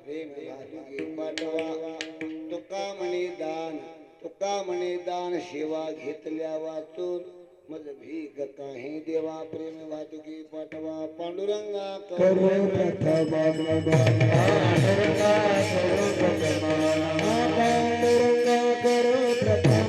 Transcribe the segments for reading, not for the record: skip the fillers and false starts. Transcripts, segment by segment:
प्रेम भातुकी पाठवा तुका म्हणे दान सेवा घेतल्या वाचून मज भीक काही देवा प्रेम भातुकी पाठवा पांडुरंगा करू प्रथमा पांडुरंगा करू प्रथमा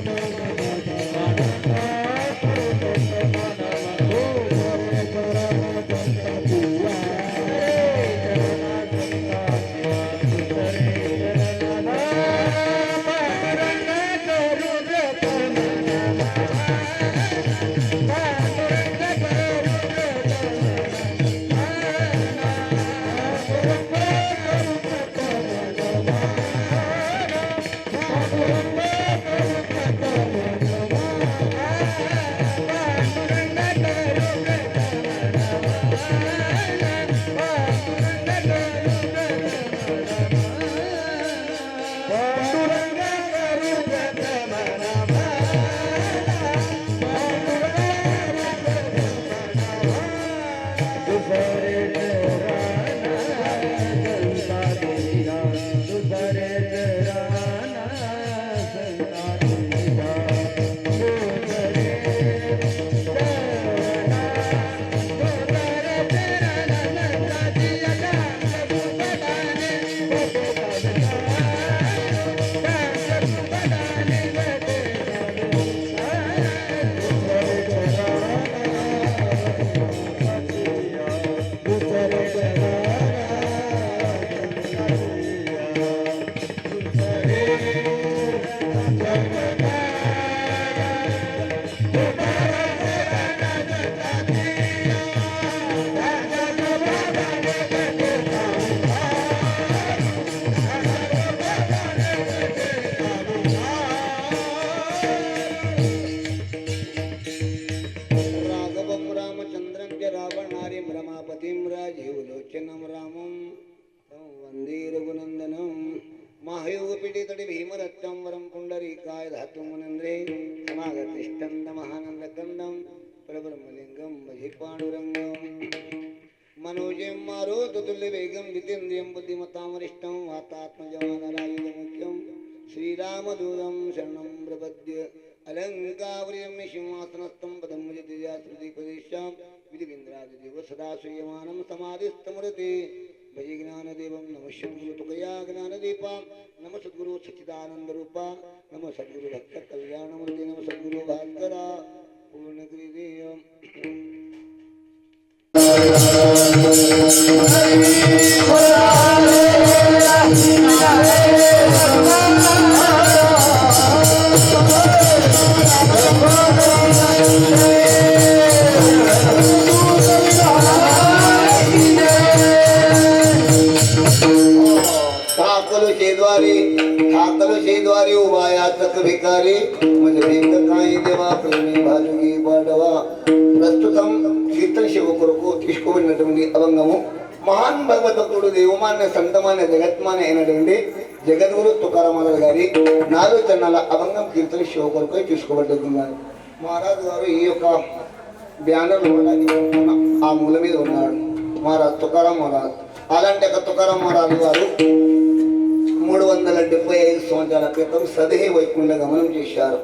मनोजं मारुततुल्य वेगं जितेन्द्रियं बुद्धिमतां वरिष्ठं वातात्मजमानरायुधमुख्यं श्रीरामदूतं शरणं प्रपद्य अलङ्कावृयं सिंहासनस्थं पदं भजति श्रुतिपदेशां विधिविन्द्रादिदेव सदा श्रूयमानं समाधिस्थमूर्ते भजे ज्ञानदेवं नमः सद्गुरुतुकया ज्ञानदीपा नमः सद्गुरु सच्चिदानन्दरूपा नमः सद्गुरु भक्तकल्याणमूर्ते नमः सद्गुरु भास्करा पूर्णकृतेयम् शेद्वारी उभायातक भिकारी म्हणजे भेद काही देवा प्रेमी भाजुगी पाडवा प्रस्तुतम कीर्तन शिवकुरुको తీసుకున్నటువంటి అవంగము మహాన్ భగవద్భక్తుడు దేవమాన్య సంతమాన్య జగత్మాన్య అయినటువంటి జగద్గురు తుకారామరాజు గారి 4 చరణాల అవంగం కీర్తన శివకురుకు తీసుకోబడుతున్నారు. మహారాజు గారు ఈ యొక్క బ్యానర్ ఆ మూల మీద ఉన్నాడు మహారాజ్ తుకారాం మహారాజ్. అలాంటి తుకారాం మహారాజు గారు 375 సంవత్సరాల క్రితం సదేహి వైకుంఠ గమనం చేశారు.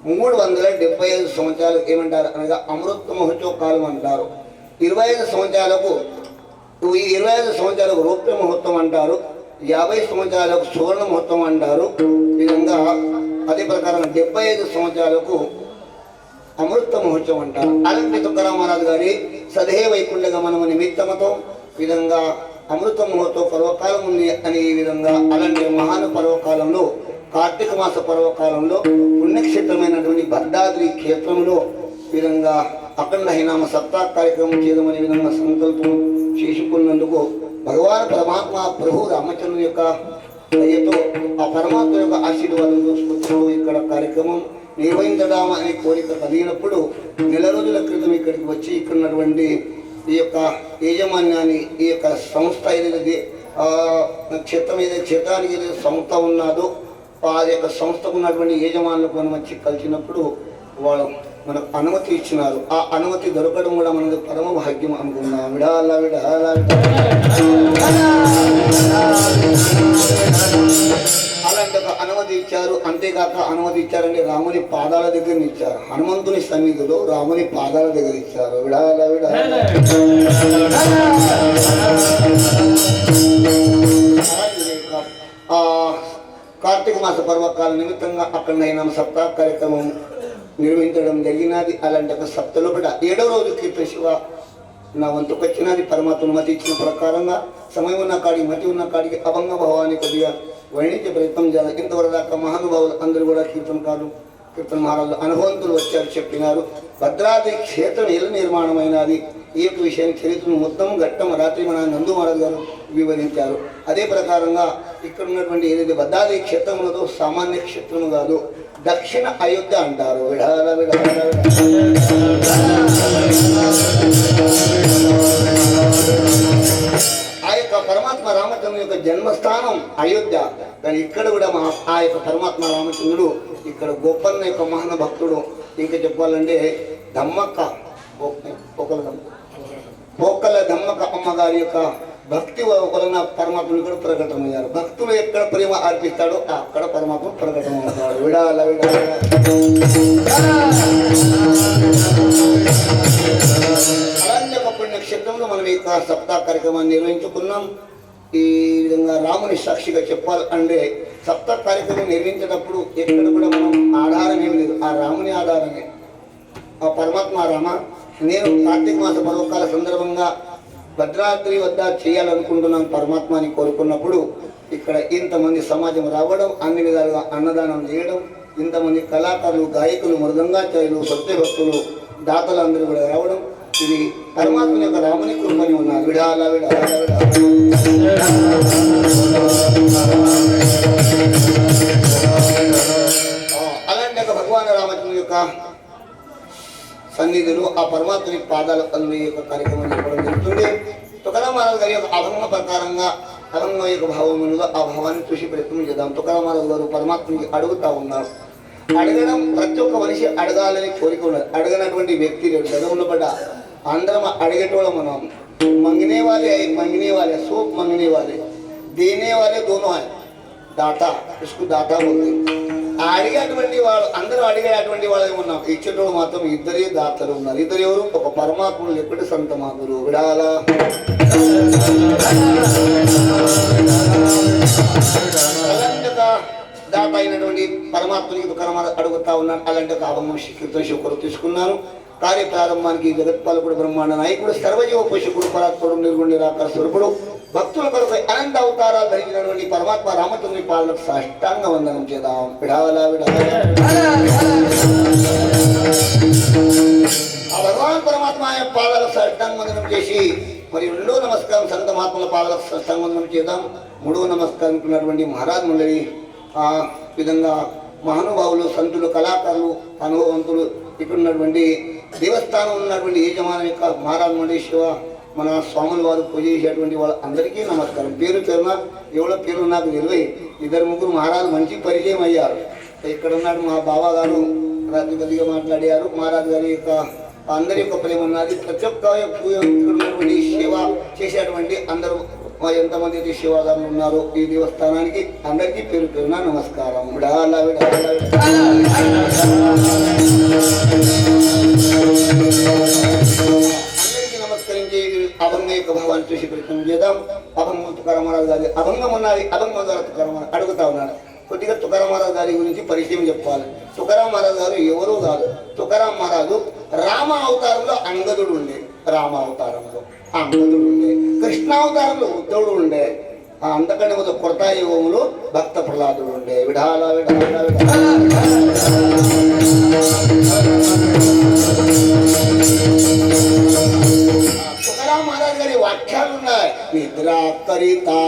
375 సంవత్సరాలు ఏమంటారు అనగా అమృత మహోత్సవ కాలం అంటారు. 25 సంవత్సరాలకు రౌప్య మహోత్సవం అంటారు. 50 సంవత్సరాలకు సువర్ణ మహోత్సవం అంటారు. ఈ విధంగా అదే ప్రకారం 75 సంవత్సరాలకు అమృత మహోత్సవం అంటారు. అలాంటి తుకారాం మహారాజు గారి సదేహి వైకుంఠ గమనం నిమిత్తమతో విధంగా అమృత మహోత్సవ పర్వకాలం ఉంది అని ఈ విధంగా అలాంటి మహాన పర్వకాలంలో కార్తీక మాస పర్వకాలంలో పుణ్యక్షేత్రమైనటువంటి భద్రాద్రి క్షేత్రంలో విధంగా అఖండ హరినామ సప్తాహ కార్యక్రమం చేయమనే విధంగా సంకల్పం చేసుకున్నందుకు భగవాన్ పరమాత్మ ప్రభు రామచంద్రుని యొక్క దయతో ఆ పరమాత్మ యొక్క ఆశీర్వాదం చూసుకుంటూ ఇక్కడ కార్యక్రమం నిర్వహించడం అనే కోరిక కలిగినప్పుడు 1 రోజుల క్రితం ఇక్కడికి వచ్చి ఇక్కడ ఉన్నటువంటి ఈ యొక్క యాజమాన్యాన్ని ఈ యొక్క సంస్థ ఏదైతే క్షేత్రం ఏదైతే క్షేత్రానికి ఏదైతే సంస్థ ఉన్నదో ఆ యొక్క సంస్థకు ఉన్నటువంటి యజమానులకు మనం వచ్చి కలిసినప్పుడు వాళ్ళు మనకు అనుమతి ఇచ్చినారు. ఆ అనుమతి దొరకడం కూడా మనకు పరమ భాగ్యం అనుకున్నాం. విడాల విడాల అనుమతి ఇచ్చారు. అంతేకాక అనుమతి ఇచ్చారంటే రాముని పాదాల దగ్గర ఇచ్చారు. హనుమంతుని సన్నిధిలో రాముని పాదాల దగ్గర ఇచ్చారు. విడాల విడాల కార్తీక మాస పర్వకాల నిమిత్తంగా అక్కడ నైనా సప్తాహ కార్యక్రమం నిర్వహించడం జరిగినది. అలాంటి ఒక సప్తలో కూడా 7వ రోజు కీర్తన శివ నా వంతుకు వచ్చినది. పరమాత్మ మతి ఇచ్చిన ప్రకారంగా సమయం ఉన్న కాడికి మతి ఉన్న కాడికి అభంగ భావాన్ని కొద్దిగా వర్ణించే ప్రయత్నం చేయాలి. ఇంతవరకు దాకా మహానుభావులు అందరూ కూడా కీర్తనకారులు కీర్తన మహారాజులు అనుభవంతులు వచ్చారు, చెప్పినారు. భద్రాద్రి క్షేత్రం ఎలా నిర్మాణమైనది ఈ యొక్క విషయాన్ని చరిత్రను మొత్తం ఘట్టం రాత్రి మన నందు మహారాజు గారు వివరించారు. అదే ప్రకారంగా ఇక్కడ ఉన్నటువంటి ఏదైతే భద్రాద్రి క్షేత్రం ఉన్నదో సామాన్య క్షేత్రము కాదు, దక్షిణ అయోధ్య అంటారు. విడాల విడాల ఆ యొక్క పరమాత్మ రామచంద్రుని యొక్క జన్మస్థానం అయోధ్య. కానీ ఇక్కడ కూడా ఆ యొక్క పరమాత్మ రామచంద్రుడు ఇక్కడ గోపన్న యొక్క మహాన భక్తుడు. ఇంకా చెప్పాలంటే దమ్మక్క పోకల దమ్మక్క అమ్మగారి యొక్క భక్తి వలన పరమాత్ముడు కూడా ప్రకటమయ్యారు. భక్తులు ఎక్కడ ప్రేమ అర్పిస్తాడో అక్కడ పరమాత్మ ప్రకటమవుతాడు. విడాల విడాల అలాంటి ఒక పుణ్యక్షేత్రంలో మనం ఈ సప్తాహ కార్యక్రమాన్ని నిర్వహించుకున్నాం. ఈ విధంగా రాముని సాక్షిగా చెప్పాలి అంటే సప్తాహ కార్యక్రమం నిర్వహించేటప్పుడు ఎక్కడ కూడా మనం ఆధారం ఏమి లేదు, ఆ రాముని ఆధారమే. ఆ పరమాత్మ రామ నేను కార్తీక మాస పర్వకాల సందర్భంగా భద్రాద్రి వద్ద చేయాలనుకుంటున్నాను పరమాత్మని కోరుకున్నప్పుడు ఇక్కడ ఇంతమంది సమాజం రావడం, అన్ని విధాలుగా అన్నదానం చేయడం, ఇంతమంది కళాకారులు, గాయకులు, మృదంగాచార్యులు, సత్యభక్తులు, దాతలు అందరూ కూడా రావడం, ఇది పరమాత్మ యొక్క రాముని కృపని ఉన్నారు. విడాల విడాల అలాంటి ఒక భగవాన్ రామచంద్రుని యొక్క సన్నిధులు ఆ పరమాత్మని పాదాల పనులు యొక్క కార్యక్రమం చెప్పడం జరుగుతుంది. తుకారాం మహారాజు గారి యొక్క అభంగ ప్రకారంగా అభంగం యొక్క భావములుగా ఆ భావాన్ని చూసి ప్రయత్నం చేద్దాం. తుకారాం మహారాజు గారు పరమాత్మని అడుగుతా ఉన్నారు. అడగడం ప్రతి ఒక్క మనిషి అడగాలని కోరిక ఉన్నది. అడగనటువంటి వ్యక్తి లేడు. గతంలో పడ్డ అందరం అడిగేటోళ్ళం మనం. मंगने वाले सोप मंगने वाले, देने वाले दोनों हैं. दाता, इसको दाता बोलते. అడిగేటువంటి వాళ్ళు అందరూ అడిగేటువంటి వాళ్ళే ఉన్నాం. ఇచ్చేటోడు మాత్రం ఇద్దరే దాతలు ఉన్నారు. ఇద్దరు ఎవరు? ఒక పరమాత్ముడు ఎప్పటి సంత మాతులు. విడాల దాత అయినటువంటి పరమాత్మునికి దుఃఖం అడుగుతా ఉన్నాను. అలాంటి ఒక అభంగం కీర్తన శివకుడు తీసుకున్నాను. కార్య ప్రారంభానికి జగత్పాలకుడు, బ్రహ్మాండ నాయకుడు, సర్వజీవ పోషకుడు, పరాత్పరుడు, నిర్గుణ నిరాకార స్వరూపుడు, భక్తుల కొరకు అనంత అవతారాలు ధరించినటువంటి పరమాత్మ రామచంద్రుని పాలనకు సాష్టాంగ వందనం చేద్దాం. విడాల విడాల ఆ భగవాన్ పరమాత్మ ఆయన పాదాలకు సాష్టాంగ వందనం చేసి మరి 2వ నమస్కారం సంత మహాత్ముల పాదాలకు సాష్టాంగ వందనం చేద్దాం. 3వ నమస్కారం ఉన్నటువంటి మహారాజ్ మండలి, ఆ విధంగా మహానుభావులు, సంతులు, కళాకారులు, అనుభవవంతులు, ఇక్కడ ఉన్నటువంటి దేవస్థానం ఉన్నటువంటి యజమానం యొక్క మహారాజ్ మండలి శివ మన స్వాముల వారు పూజ చేసేటువంటి వాళ్ళ అందరికీ నమస్కారం. పేరు పేరున ఎవరో పేరు నాకు తెలివై 2-3 మహారాజు మంచి పరిచయం అయ్యారు. ఇక్కడ ఉన్నాడు మా బాబా గారు, రాత్రి కొద్దిగా మాట్లాడారు. మహారాజు గారి యొక్క అందరి యొక్క ప్రేమ ఉన్నది. ప్రతి ఒక్క ఉన్నటువంటి సేవ చేసేటువంటి అందరూ ఎంతమంది అయితే సేవాదారులు ఉన్నారు ఈ దేవస్థానానికి అందరికీ పేరు పేరున నమస్కారం. విడాల విడాల నమస్కరించి అభంగ యొక్క భావాన్ని చూసి ప్రయత్నం చేద్దాం. అభంగం తుకారాం మహారాజు గారి అభంగం ఉన్నది. అభంగం ద్వారా తుకారాం అడుగుతా ఉన్నాడు. కొద్దిగా తుకారాం మహారాజు గారి గురించి పరిచయం చెప్పాలి. తుకారాం మహారాజు గారు ఎవరూ కాదు. తుకారాం మహారాజు రామ అవతారంలో అంగదుడు ఉండే, రామ అవతారంలో అంగదుడు ఉండే, కృష్ణావతారంలో ఉద్ధవుడు ఉండే, అంతకంటే మొదలు కొరతా యుగంలో భక్త ప్రహ్లాదుడు ఉండే. విడాల విడాల తుకారాం మహారాజు గారి వాక్యాలు ఉన్నాయి. నిద్ర కరితా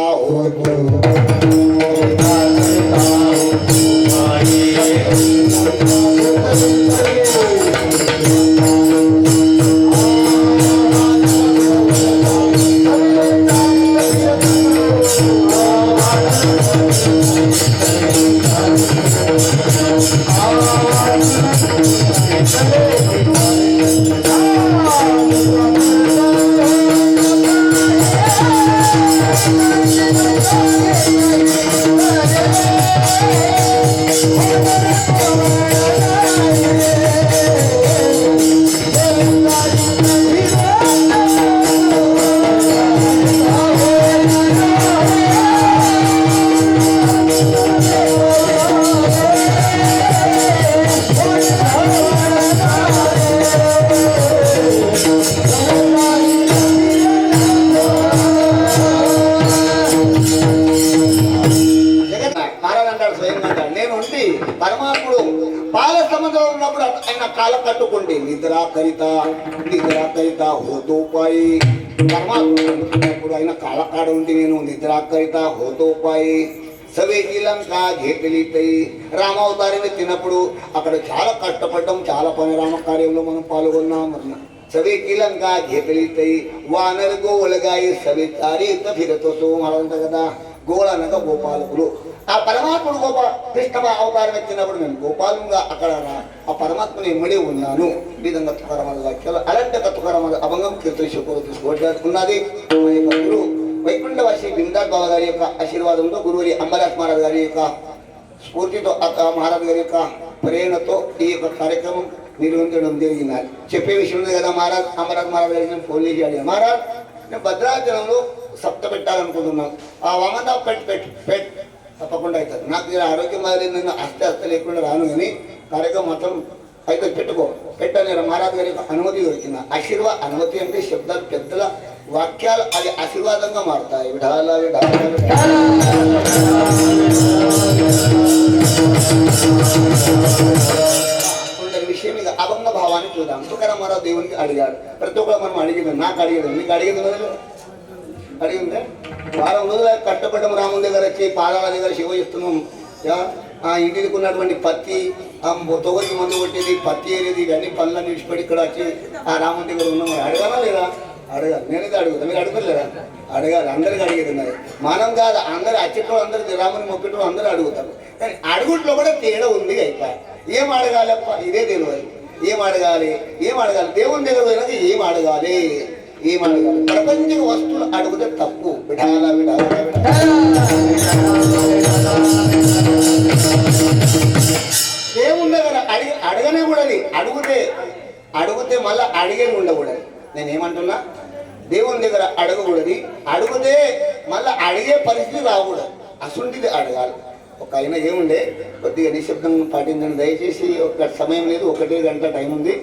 ఉన్నప్పుడు ఆయన కాల కట్టుకుంటే నిద్ర కరిత హోతోపాయి. పరమాత్మ ఆయన కాల కాడ ఉంటే నేను నిద్ర కరిత హోతోపాయి సవేకి లంక ఘేపెలితాయి. రామావతారం ఎత్తినప్పుడు అక్కడ చాలా కష్టపడ్డాం, చాలా పని రామ కార్యంలో మనం పాల్గొన్నాం. సవేకి లంక ఘేపెలితాయి వానర గోవులగాయి సవితారి ఫిరతో సోమలంట కదా. గోళ అనగా గోపాలకులు. ఆ పరమాత్ముడు కృష్ణ అవతారం ఎత్తినప్పుడు నేను గోపాలంగా అక్కడ ఆ పరమాత్మని ఎమ్మడే ఉన్నాను. ఈ విధంగా తుకారామ వాక్యాలు అలాంటి తుకారామ అభంగం కీర్తిశోకులు తీసుకోవడానికి గురు వైకుంఠవాసి బిందాల్ బాబా గారి యొక్క ఆశీర్వాదంతో గురువురి అంబరాజ్ మహారాజ్ గారి యొక్క స్ఫూర్తితో మహారాజ్ గారి యొక్క ప్రేరణతో ఈ యొక్క కార్యక్రమం నిర్వహించడం జరిగింది. చెప్పే విషయం ఉంది కదా. అంబరాజ్ మహారాజ్ గారికి ఫోన్ చేసి అడిగాను, మహారాజ్ నేను భద్రాచలంలో సప్త పెట్టాలనుకుంటున్నాను. ఆ వామన పెట్ తప్పకుండా అవుతుంది. నాకు ఆరోగ్యం మాదిరి నేను అస్త లేకుండా రాను, కానీ కార్యక్రమం మాత్రం అయితే పెట్టని మహారాజ్ గారి అనుమతి దొరికింది. అనుమతి అంటే శబ్దాలు పెద్దల వాక్యాలు అది ఆశీర్వాదంగా మారుతాయి. విడాల విషయం ఇక అభంగ భావాన్ని చూద్దాం. తుకారామ మహారాజ్ దేవునికి అడిగాడు. ప్రతి ఒక్కరు మనం అడిగేది, నాకు అడిగేది, నీకు అడిగేది అడిగిందే. వారం రోజులు కష్టపడ్డం రాముని దగ్గర వచ్చి పాదాల దగ్గర శివ చేస్తున్నాం. ఇంటికి ఉన్నటువంటి పత్తి తొగకి మందు కొట్టేది, పత్తి ఏరేది, ఇవన్నీ పనులన్నీ విడిచిపెట్టి ఇక్కడ వచ్చి ఆ రాముని దగ్గర ఉన్నాం. అడగాలా లేదా? అడగాలి. నేనైతే అడుగుతాను, మీరు అడగలేరా? అడగాలి. అందరికి అడిగేది ఉన్నది. మనం కాదు, అందరు అచ్చట్లో అందరు రాముని మొక్కట్లో అందరూ అడుగుతారు. కానీ అడుగుట్లో కూడా తేడా ఉంది. అయిపోయి ఏం అడగాలప్ప ఇదే తెలియదు. ఏం అడగాలి దేవుని దగ్గర పోయినాక ఏం అడగాలి? ప్రపంచ వస్తువులు అడిగితే తప్పు. దేవుని దగ్గర అడగనే కూడదు. అడిగితే మళ్ళీ అడిగేది ఉండకూడదు. నేనేమంటున్నా, దేవుని దగ్గర అడగకూడదు. అడిగితే మళ్ళీ అడిగే పరిస్థితి రాకూడదు. అసుంటిది అడగాలి. ఒక ఆయన ఏముండే కొద్దిగా నిశ్శబ్దం పాటించండి దయచేసి. ఒక సమయం లేదు, 1 గంట టైం ఉంది.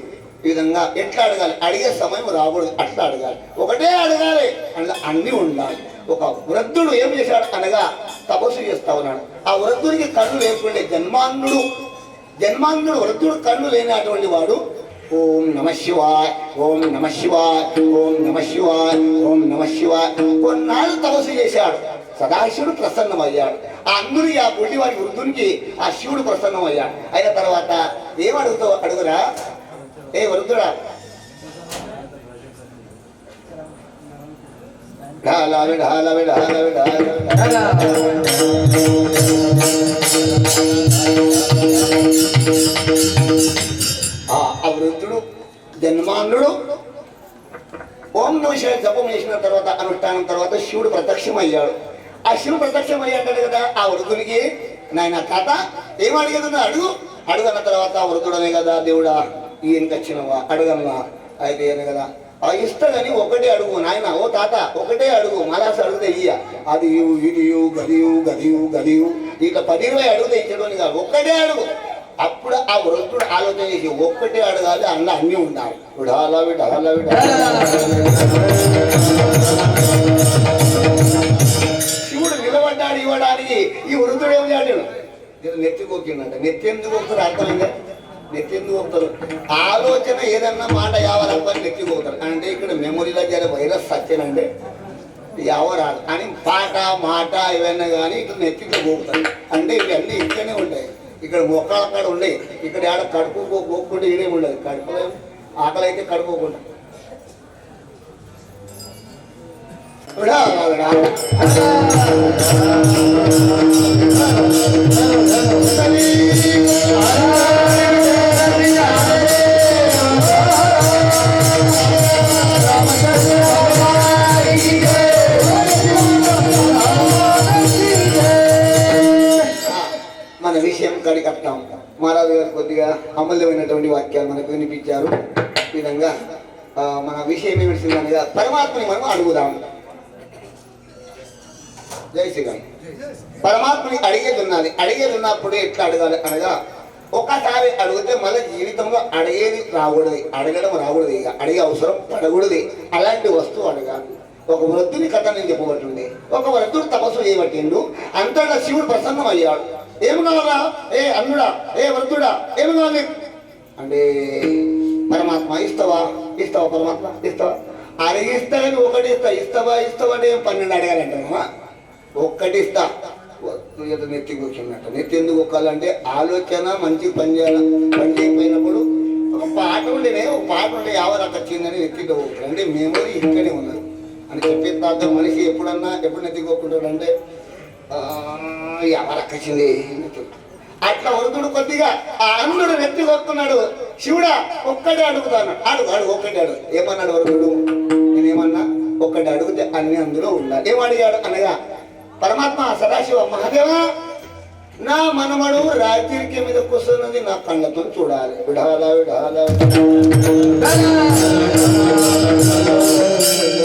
ఈ విధంగా ఎట్లా అడగాలి? అడిగే సమయం రాకూడదు, అట్లా అడగాలి. ఒకటే అడగాలి, అందులో అన్నీ ఉండాలి. ఒక వృద్ధుడు ఏం చేశాడు అనగా తపస్సు చేస్తా ఉన్నాడు. ఆ వృద్ధుడికి కళ్ళు లేకుండే జన్మాంధుడు వృద్ధుడు కళ్ళు లేనటువంటి వాడు ఓం నమ శివాయ్, ఓం నమ శివాయ్, ఓం నమ శివాయ్, ఓం నమ శివాయ్ కొన్నాళ్ళు తపస్సు చేశాడు. సదాశివుడు ప్రసన్నమయ్యాడు. ఆ అంధుడి ఆ గుడ్డి వారి వృద్ధునికి ఆ శివుడు ప్రసన్నమయ్యాడు. అయిన తర్వాత ఏమడుగుతావు అడుగురా, ఏ వృద్ధుడా, ఆ వృద్ధుడు జన్మాంధుడు ఓం నమ శివాయ జపం చేసిన తర్వాత అనుష్ఠానం తర్వాత శివుడు ప్రత్యక్షమయ్యాడు. ఆ శివుడు ప్రత్యక్షమయ్యాడు కదా. ఆ వృద్ధునికి నాయన కథ ఏం అడిగేది అడుగన్న తర్వాత ఆ వృద్ధుడనే కదా, దేవుడా ఈయనకి వచ్చినవా అడగన్నా అయితే కదా ఇస్తాడని ఒకటే అడుగు నాయన, ఓ తాత ఒకటే అడుగు, మలాస అడిగితే ఇయ్య అది ఇది గదియు ఇట్లా 10-20 అడిగితే ఇచ్చడం కాదు, ఒక్కటే అడుగు. అప్పుడు ఆ వృద్ధుడు ఆలోచన చేసి ఒక్కటే అడగాలి, అందులో అన్నీ ఉండాలి. శివుడు నిలబడ్డాడు ఇవ్వడానికి. ఈ వృద్ధుడు ఏం చేయాడు? నెత్తికొక్కిందంట. నెత్తి ఎందుకు వస్తారు అర్థమైందా? నెత్తి ఎందుకు పోతారు? ఆలోచన ఏదన్నా మాట యావరప్పని నెత్తి పోతారు. అంటే ఇక్కడ మెమొరీలో జరిగే వైరస్ సత్యనంటే ఎవరాదు అని పాట మాట ఇవన్నీ కానీ ఇక్కడ నెత్తిలో పోతారు. అంటే ఇవన్నీ ఇక్కడనే ఉంటాయి. ఇక్కడ మొక్కల కాడ ఉండేవి. ఇక్కడ ఆడ కడుపుకోకుండా ఇదే ఉండదు. కడుపులో ఆకలి అయితే కడుపుకోకుండా మన విషయం కడికట్టాం. మహారాజు గారు కొద్దిగా అమూల్యమైనటువంటి వాక్యాలు మనకు వినిపించారు. ఈ విధంగా మన విషయం ఏమిటి? పరమాత్మని మనం అడుగుదాం. జై శ్రీరామ్. పరమాత్మని అడిగేది ఉన్నప్పుడు ఎట్లా అడగాలి అనగా, ఒకసారి అడిగితే మళ్ళీ జీవితంలో అడగడం రాకూడదు. ఇక అడిగే అవసరం పడకూడదు. అలాంటి వస్తువు అడగాలి. ఒక వృద్ధుని కథ నేను చెప్పబట్టింది. ఒక వృద్ధుడు తపస్సు చేయబట్టిండు. అంతటా శివుడు ప్రసన్నం అయ్యాడు. ఏమి కావాలా? ఏ అన్నుడా, ఏ వృద్ధుడా, ఏమి కావాలి? అంటే పరమాత్మ ఇస్తావా ఇస్తావా పరమాత్మ ఇస్తావా అరే ఇస్తా కానీ ఒకటి ఇస్తా ఇస్తావా ఇస్తావా అంటే 12 అడగాలంటావా ఒక్కటి ఇస్తా ఏదో నెత్తి కూర్చున్నట్టు నెత్తి ఎందుకు ఒక్కాలంటే ఆలోచన మంచి పని చేయకపోయినప్పుడు ఒక పాట ఉండేనే ఒక పాట ఉండే ఎవరు వచ్చిందని నెత్తితో పోతుంది అంటే మెమొరీ ఇక్కడే ఉన్నది అని చెప్పే తర్వాత మనిషి ఎప్పుడు నెత్తికోకుంటాడు అంటే ఎవరు వచ్చింది అట్లా వరుదుడు కొద్దిగా ఆ అన్నుడు నెత్తి కొడుతున్నాడు శివుడా ఒక్కడే అడుగుతాను అడుగు ఒక్కటే అడుగు ఏమన్నాడు వరుదుడు నేనేమన్నా ఒక్కటి అడిగితే అన్ని అందులో ఉండాలి ఏమడిగాడు అనగా పరమాత్మ సదాశివ మహాదేవా నా మనమడు రాత్రికి మీద కూర్చున్నది నా కళ్ళతో చూడాలి విడాలా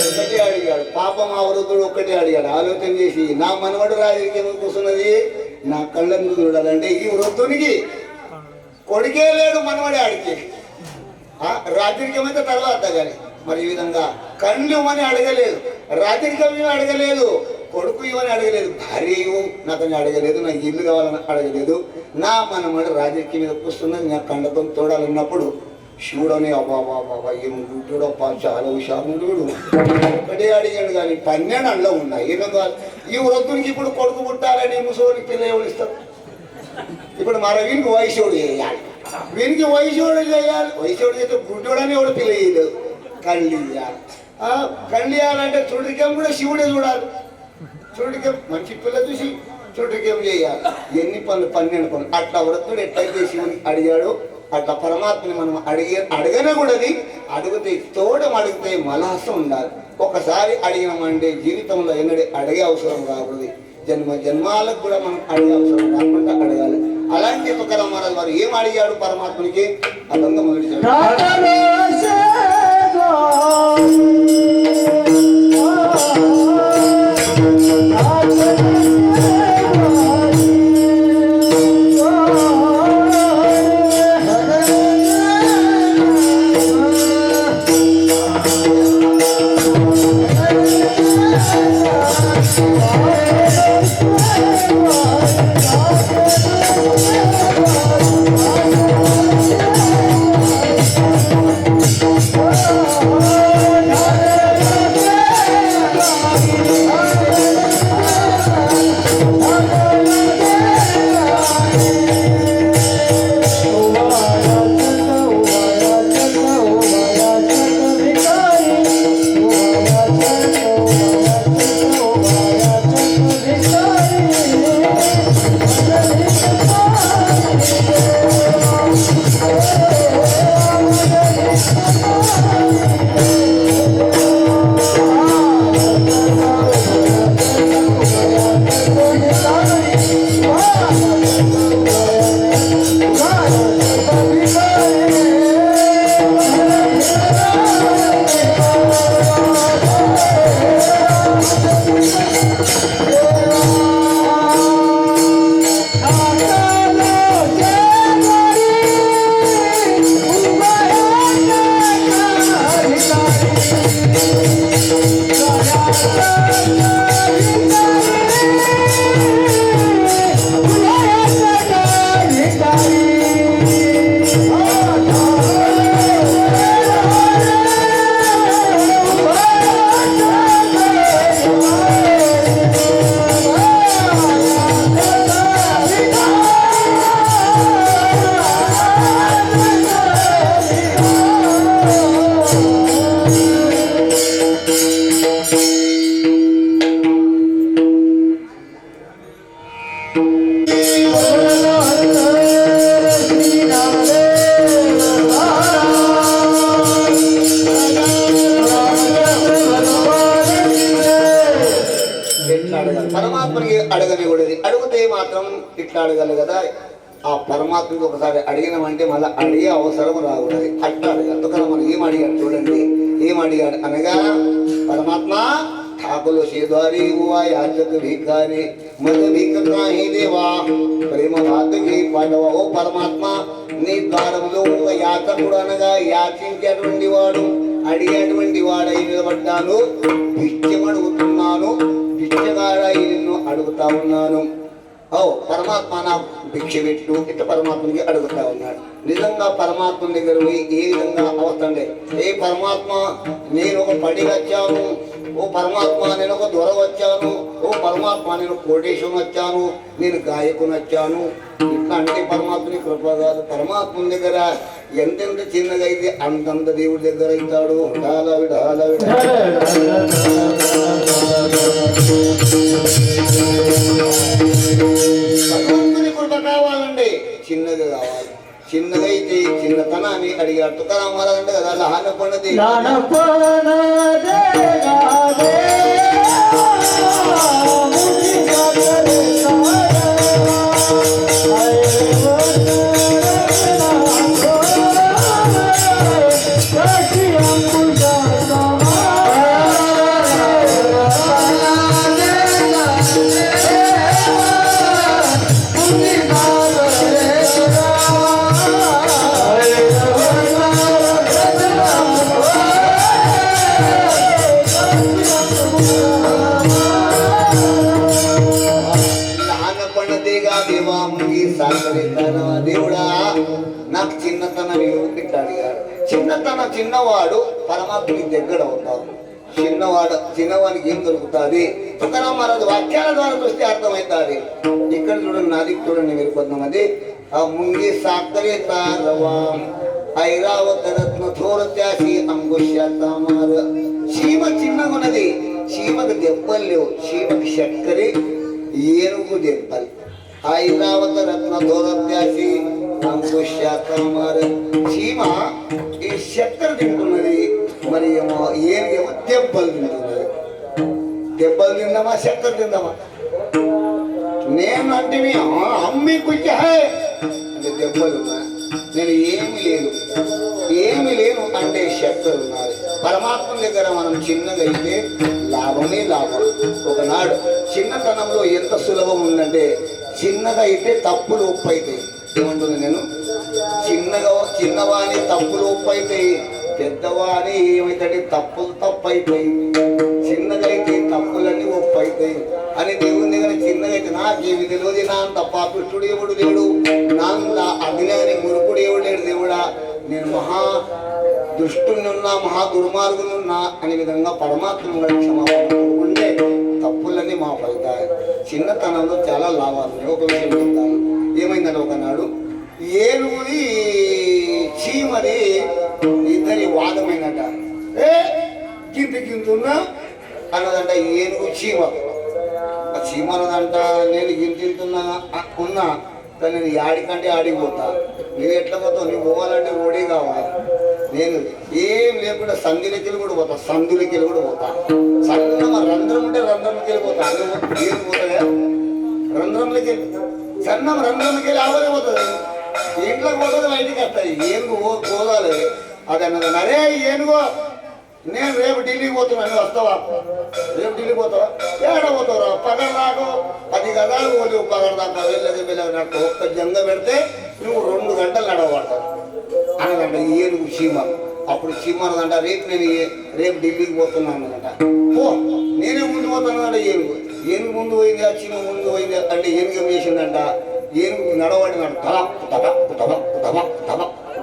ఒక్కటే అడిగాడు పాపం ఆ వృద్ధుడు ఒక్కటే అడిగాడు ఆలోచన చేసి నా మనమడు రాత్రికి మీద కూర్చున్నది నా కళ్ళను చూడాలంటే ఈ వృద్ధునికి కొడుకే లేడు మనవడే ఆడికి రాత్రికమైతే తర్వాత కానీ మరి ఈ విధంగా కళ్ళు ఇవ్వని అడగలేదు రాత్రికం అడగలేదు కొడుకు ఇవ్వని అడగలేదు భార్య నాకని అడగలేదు నాకు ఇల్లు కావాలని అడగలేదు నా మనమడు రాజకీయ మీద కూర్చున్నది నా కళ్ళతో చూడాలన్నప్పుడు శివుడని అబ్బాబా ఏం గుడ్డుడప్ప చాలా హుషారుడు ఒకటే అడిగాడు కానీ 12 అండ్లో ఉన్నాయి ఏమో ఈ వృద్ధునికి ఇప్పుడు కొడుకు పుట్టాలని ముసోడికి పిల్ల ఎవరు ఇస్తారు ఇప్పుడు మన వీనికి వయసుడు చేయాలి వీనికి వయసుడు చేయాలి వయసుడు చేస్తే గుడ్డోడని ఎవడు పిల్ల చేయలేదు కళ్ళు ఇవ్వాలి కళ్ళు ఇవ్వాలంటే చుడికేం కూడా శివుడే చూడాలి చుడికేం మంచి పిల్ల చూసి చుడికేం చేయాలి ఎన్ని పనులు 12 పనులు అట్లా వృద్ధుడు ఎట్లయితే శివునికి అడిగాడు అట్లా పరమాత్మని మనం అడగనకూడదు అడిగితే అడిగితే మలాసం ఉండాలి ఒకసారి అడిగినామంటే జీవితంలో ఎన్నడూ అడిగే అవసరం రాకూడదు జన్మాలకు కూడా మనం అడిగే అవసరం రాకుండా అడగాలి అలాంటి తుకారాం మహారాజ్ వారు ఏం అడిగాడు పరమాత్మనికి అదంగా మొదటి పరమాత్మకి అడగనికూడదు అడిగితే మాత్రం ఇట్లా అడగాలి కదా ఆ పరమాత్మకి ఒకసారి అడిగినామంటే మళ్ళీ అడిగే అవసరం రాకూడదు అట్లా అడగాలి అందుకని మనం ఏం అడిగాడు చూడండి ఏం అడిగాడు అనగా పరమాత్మ ठाकुर शेद्वारी हुआ याचक भिकारी मत भिक काही देवा प्रेम भात की पाठवा ఓ పరమాత్మ నీ ద్వారములో ఒక యాచకుడు అనగా యాచించేటువంటి వాడు అడిగేటువంటి వాడై నిలబడ్డాను భిక్షం అడుగుతున్నాను భిక్షగాడై నిన్ను అడుగుతా ఉన్నాను ఓ పరమాత్మ నా భిక్ష పెట్టు ఇట్లా పరమాత్మకి అడుగుతా ఉన్నాడు. నిజంగా పరమాత్మ దగ్గర పోయి ఏ విధంగా అవతండే, ఏ పరమాత్మ నేను ఒక పడి వచ్చాను, ఓ పరమాత్మ నేను ఒక దొర వచ్చాను, ఓ పరమాత్మ నేను కోటేశ్వరం వచ్చాను, నేను గాయకుని వచ్చాను ఇట్లా అంటే పరమాత్మని కృప కాదు. పరమాత్మ దగ్గర ఎంతెంత చిన్నగా అయితే అంతంత దేవుడి దగ్గర అవుతాడు. భగవంతుని కృప కావాలండి, చిన్నగా కావాలి. చిన్నగా అయితే చిన్నతనాన్ని అడిగాడు తుకారాం మహారాజ్ అంటే కదా, లహాన పండుది దేవుడా నాకు చిన్నతనం అడిగాడు. చిన్నవాడు పరమాత్మకి దగ్గర అవుతాడు. చిన్నవానికి ఏం దొరుకుతుంది? తుకారాం మహారాజు వాక్యాల ద్వారా చూస్తే అర్థమవుతుంది. ఇక్కడ చూడండి, నాది చూడండి మీరు కొంతమంది ఆ ముంగి సాకరే తారవా ఐరావత రత్న థోరత్యాసి అంగుష్యామార. చీమ చిన్నగా ఉన్నది, చీమకు దెబ్బలు లేవు, చీమకి చక్కరే ఏనుగు దెబ్బలు. ఐరావత రత్న థోరత్యాసి అంగుష్యామార. చీమ ఈ చక్కెర తింటున్నది, మరి ఏమో ఏనుగేమో దెబ్బలు తింటున్నది. దెబ్బలు తిందామా చక్కెర తిందామా? నేను అంటే అమ్మి కుచ్చే అంటే దెబ్బలు ఉన్నా, నేను ఏమి లేను అంటే చక్కెర ఉన్నది. పరమాత్మ దగ్గర మనం చిన్నగా అయితే లాభమే లాభం. ఒకనాడు చిన్నతనంలో ఎంత సులభం ఉందంటే, చిన్నగా అయితే తప్పులు ఉప్పు అవుతాయి. ఏమంటుంది నేను చిన్నవాని తప్పులు ఉప్పు అవుతాయి, పెద్దవాని ఏమైతే తప్పులు తప్పు అవుతాయి. చిన్నగా అయితే తప్పులన్నీ ఒప్పు అవుతాయి అని దేవుని దగ్గర చిన్నగా అయితే నాకేమి తెలియదు, నా అంత పాపిష్టుడు ఎవడు లేడు, నా అంత అజ్ఞాని మురుకుడు ఎవడు లేడు దేవుడా, నేను మహా దుష్టునున్నా మహా దుర్మార్గునున్నా అనే విధంగా పరమాత్మ క్షమాపణ ఉండే తప్పులన్నీ మా ఫలితాయి. చిన్నతనంలో చాలా లాభాలు. ఒక విషయం చెప్తాను. ఏమైందంటే ఒకనాడు ఏనుగుది చీమది ఇద్దరి వాదమైనట. గింతున్నా అన్నదంట ఏనుగు చీమ. ఆ చీమ అన్నదంట నేను గింతున్నా ఉన్నా కానీ నేను యాడికంటే ఆడిపోతా. నువ్వు ఎట్లా పోతావు? నువ్వు పోవాలంటే ఓడి కావాలి. నేను ఏం లేకుండా సందులకి కూడా పోతా, సందులకి కూడా పోతా. సన్నం రంధ్రం ఉంటే రంధ్రంలోకి వెళ్ళిపోతా. ఏం పోతుందా? రంధ్రంలోకి సన్నం రంధ్రంలోకి వెళ్ళి ఆవలే పోతుంది. ఇంట్లోకి పోతుంది, బయటికి వస్తాయి. ఏనుగు పోదాలి. అది అన్నది, అరే ఏనుగో నేను రేపు ఢిల్లీకి పోతున్నాను, వస్తావా? రేపు ఢిల్లీకి పోతావా? ఏడ పోతావురా? పగలు దాకా 10 గదాలు పోలేవు. పగలు దాకా వెళ్ళదు. ఒక్క జంగ పెడితే నువ్వు 2 గంటలు నడవబడతావు అన్నదంట ఏనుగు చీమ. అప్పుడు చీమ అన్నదంట, రేపు ఢిల్లీకి పోతున్నాను అన్నదంట. పో నేనే ముందు పోతున్నానంట. ఏనుగు ముందు పోయింది, ఆ చీమ ముందు పోయింది అంటే ఏనుగు ఏం చేసిందంట, ఏనుగు నడవడినాడు.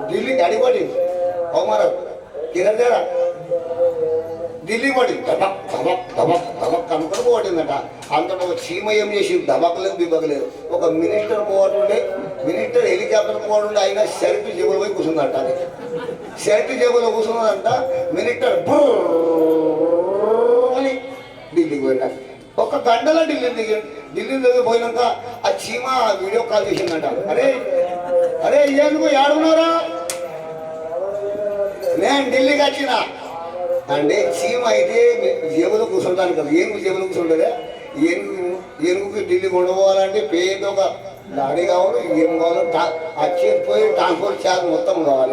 ఢిల్లీకి అడిపడింది. అవమానం కిరదేరా ఢిల్లీ పడింది. కనుకొని పోవడిందట. అంతటా ఒక చీమ ఏం చేసింది, దబకలేదు బిబ్బకలేదు. ఒక మినిస్టర్ పోవటుండే, మినిస్టర్ హెలికాప్టర్ పోవటుండే, ఆయన షర్ట్ జేబులో పోయి కూర్చుందంట. అది షర్ట్ జేబులో కూర్చున్నదంట. మినిస్టర్ అని ఢిల్లీకి పోయినా. ఒక గంటలో ఢిల్లీ దగ్గర పోయినాక ఆ చీమ వీడియో కాల్ చేసిందంట. అరే ఏనుగు ఏడున్నారా? నేను ఢిల్లీకి వచ్చిన అంటే చీమ అయితే జేబులో కూర్చుంటాను కదా, ఏనుగు జేబులో కూర్చుంటుందా? ఏనుగుకి ఢిల్లీకి ఉండబోవాలంటే పేద ఒక గాడి కావాలి, ఏం కావాలి, వచ్చేపోయి ట్రాన్స్పోర్ట్ ఛార్జ్ మొత్తం కావాలి.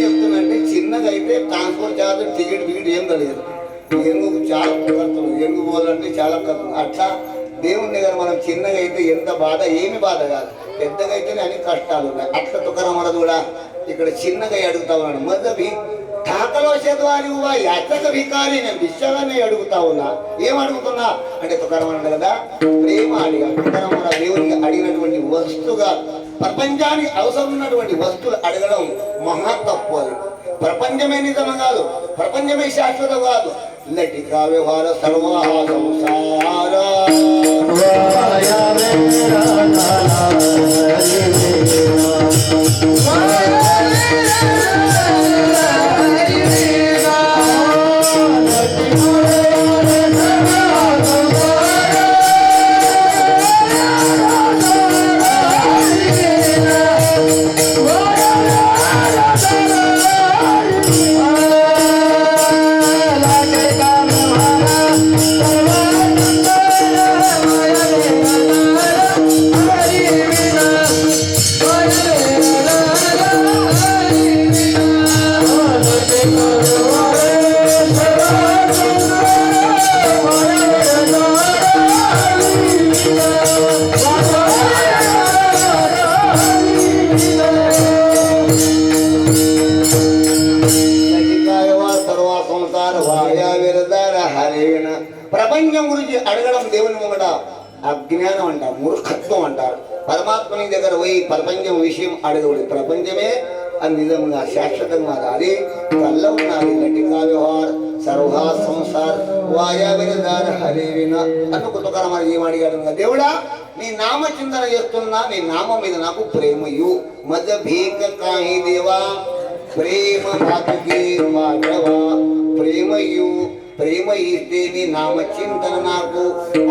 చెప్తున్నంటే చిన్నగా అయితే ట్రాన్స్పోర్ట్ ఛార్జ్ టికెట్ ఏం తెలియదు. ఏనుగు చాలా ఖర్చు, ఏనుగు పోవాలంటే చాలా ఖర్చు. అట్లా దేవుని దగ్గర మనం చిన్నగా అయితే ఎంత బాధ, ఏమి బాధ కాదు. పెద్దగా అయితేనే అన్ని కష్టాలు ఉన్నాయి. అట్లా తుకారాం మహారాజు కూడా ఇక్కడ చిన్నగా అడుగుతా ఉన్నాడు. మదవి ఠాకలో చేద్వారి యాచక భికారి, నేను విషయాన్ని అడుగుతా ఉన్నా. ఏం అడుగుతున్నా అంటే తుకారం అన్నాడు కదా, ప్రేమ అడిగా. తుకారం దేవునికి అడిగినటువంటి వస్తుగా ప్రపంచానికి అవసరం ఉన్నటువంటి వస్తువులు అడగడం మహా తప్పు. అది ప్రపంచమే నిజం కాదు, ప్రపంచమే శాశ్వతం కాదు. లటికా వ్యవహార సర్వా సంసార ప్రపంచం గురించి అడగడం దేవుని ముంగట అజ్ఞానం అంటారు, మూర్ఖత్వం అంటారు. పరమాత్మని దగ్గర పోయి ప్రపంచం విషయం అడగడు. ప్రపంచమే అది నిజంగా శాశ్వతంగా అది కళ్ళ ఉన్నది. లటికా వ్యవహార సర్వా సంసార్ వాయా విరదార హరే విన అన్న కొత్తకాలం అది ఏం అడిగాడు, దేవుడా నీ నామ చింతన చేస్తున్నా, నీ నామం మీద నాకు ప్రేమయు మధ్య భీక కాహి దేవా ప్రేమ మాతకి మాధవా ప్రేమయు. ప్రేమ ఇస్తే నీ నామ చింతన నాకు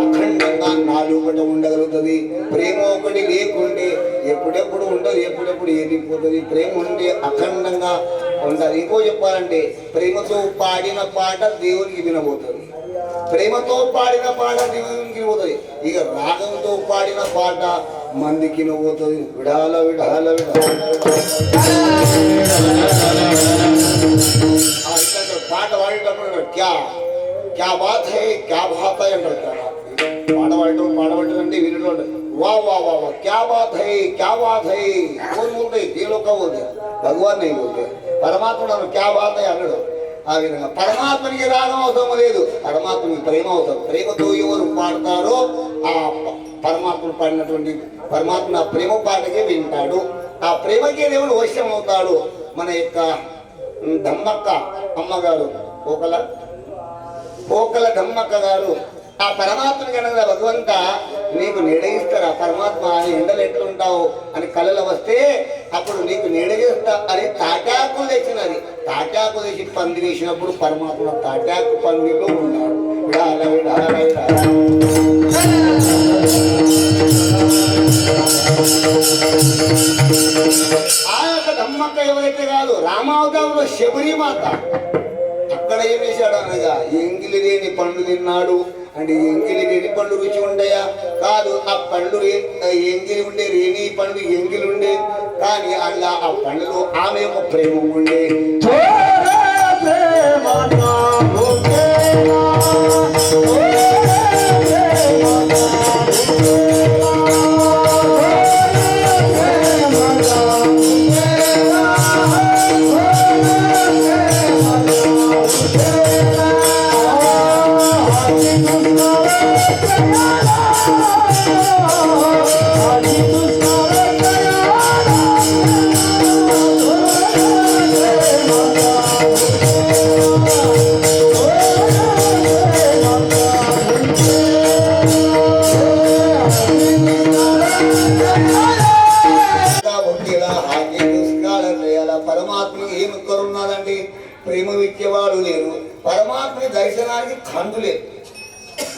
అఖండంగా నాలుగుట ఉండగలుగుతుంది. ప్రేమ ఒకటి లేకుంటే ఎప్పుడెప్పుడు ఉండదు, ఎప్పుడెప్పుడు ఏదిపోతుంది. ప్రేమ ఉంటే అఖండంగా ఉండదు. ఇంకో చెప్పాలంటే ప్రేమతో పాడిన పాట దేవునికి వినబోతుంది, ప్రేమతో పాడిన పాట దేవునికి వినబోతుంది. ఇక రాగంతో పాడిన పాట మందికి వినబోతుంది. విడాల విడాల పాట పాడేటప్పుడు క్యా బాత్ హై క్యా బాత్ హై అంటారు. పాడబట్టడం అంటే వినడం వా వా వా వా క్యా బాత్ హై క్యా బాత్ హై కోన్ బోల్తే దేలో కా బోల్తే భగవాన్ नहीं बोलते, పరమాత్ముడు క్యా బాత్ హై అన్నాడు. ఆ విధంగా పరమాత్మనికి రాగం అవసరం లేదు, పరమాత్మకి ప్రేమ అవసరం. ప్రేమతో ఎవరు పాడతారో ఆ పరమాత్ముడు పాడినటువంటి పరమాత్మ ఆ ప్రేమ పాటకే వింటాడు. ఆ ప్రేమకే దేవుడు వశ్యం అవుతాడు. మన యొక్క ధమ్మక్క అమ్మగారు పోకల ధమ్మక్క గారు ఆ పరమాత్మని కనుక భగవంత నీకు నీడగిస్తారు, ఆ పరమాత్మ అని ఎండలు ఎట్లుంటావు అని కళలు వస్తే అప్పుడు నీకు నీడగిస్తా అని తాటాకు తెచ్చినది. తాటాకు తెచ్చి పంది వేసినప్పుడు పరమాత్మ తాటాకు పందిలో ఉన్నాడు. ఆ యొక్క ధమ్మక్క ఎవరైతే కాదు రామావతారంలో శబరిమాత. అక్కడ ఏం చేశాడు అనగా ఎంగిలి లేని పండు తిన్నాడు అంటే ఎంగిలి లేని పండు రుచి ఉండయా? కాదు, ఆ పండు ఎంగిలి ఉండే రేణి పండు ఎంగిలి ఉండే, కానీ అలా ఆ పండులో ఆమె యొక్క ప్రేమ ఉండే. పరమాత్మకి ఏమి కరున్నాడండి? ప్రేమ ఇచ్చేవాడు లేరు. పరమాత్మని దర్శనానికి కందులేదు.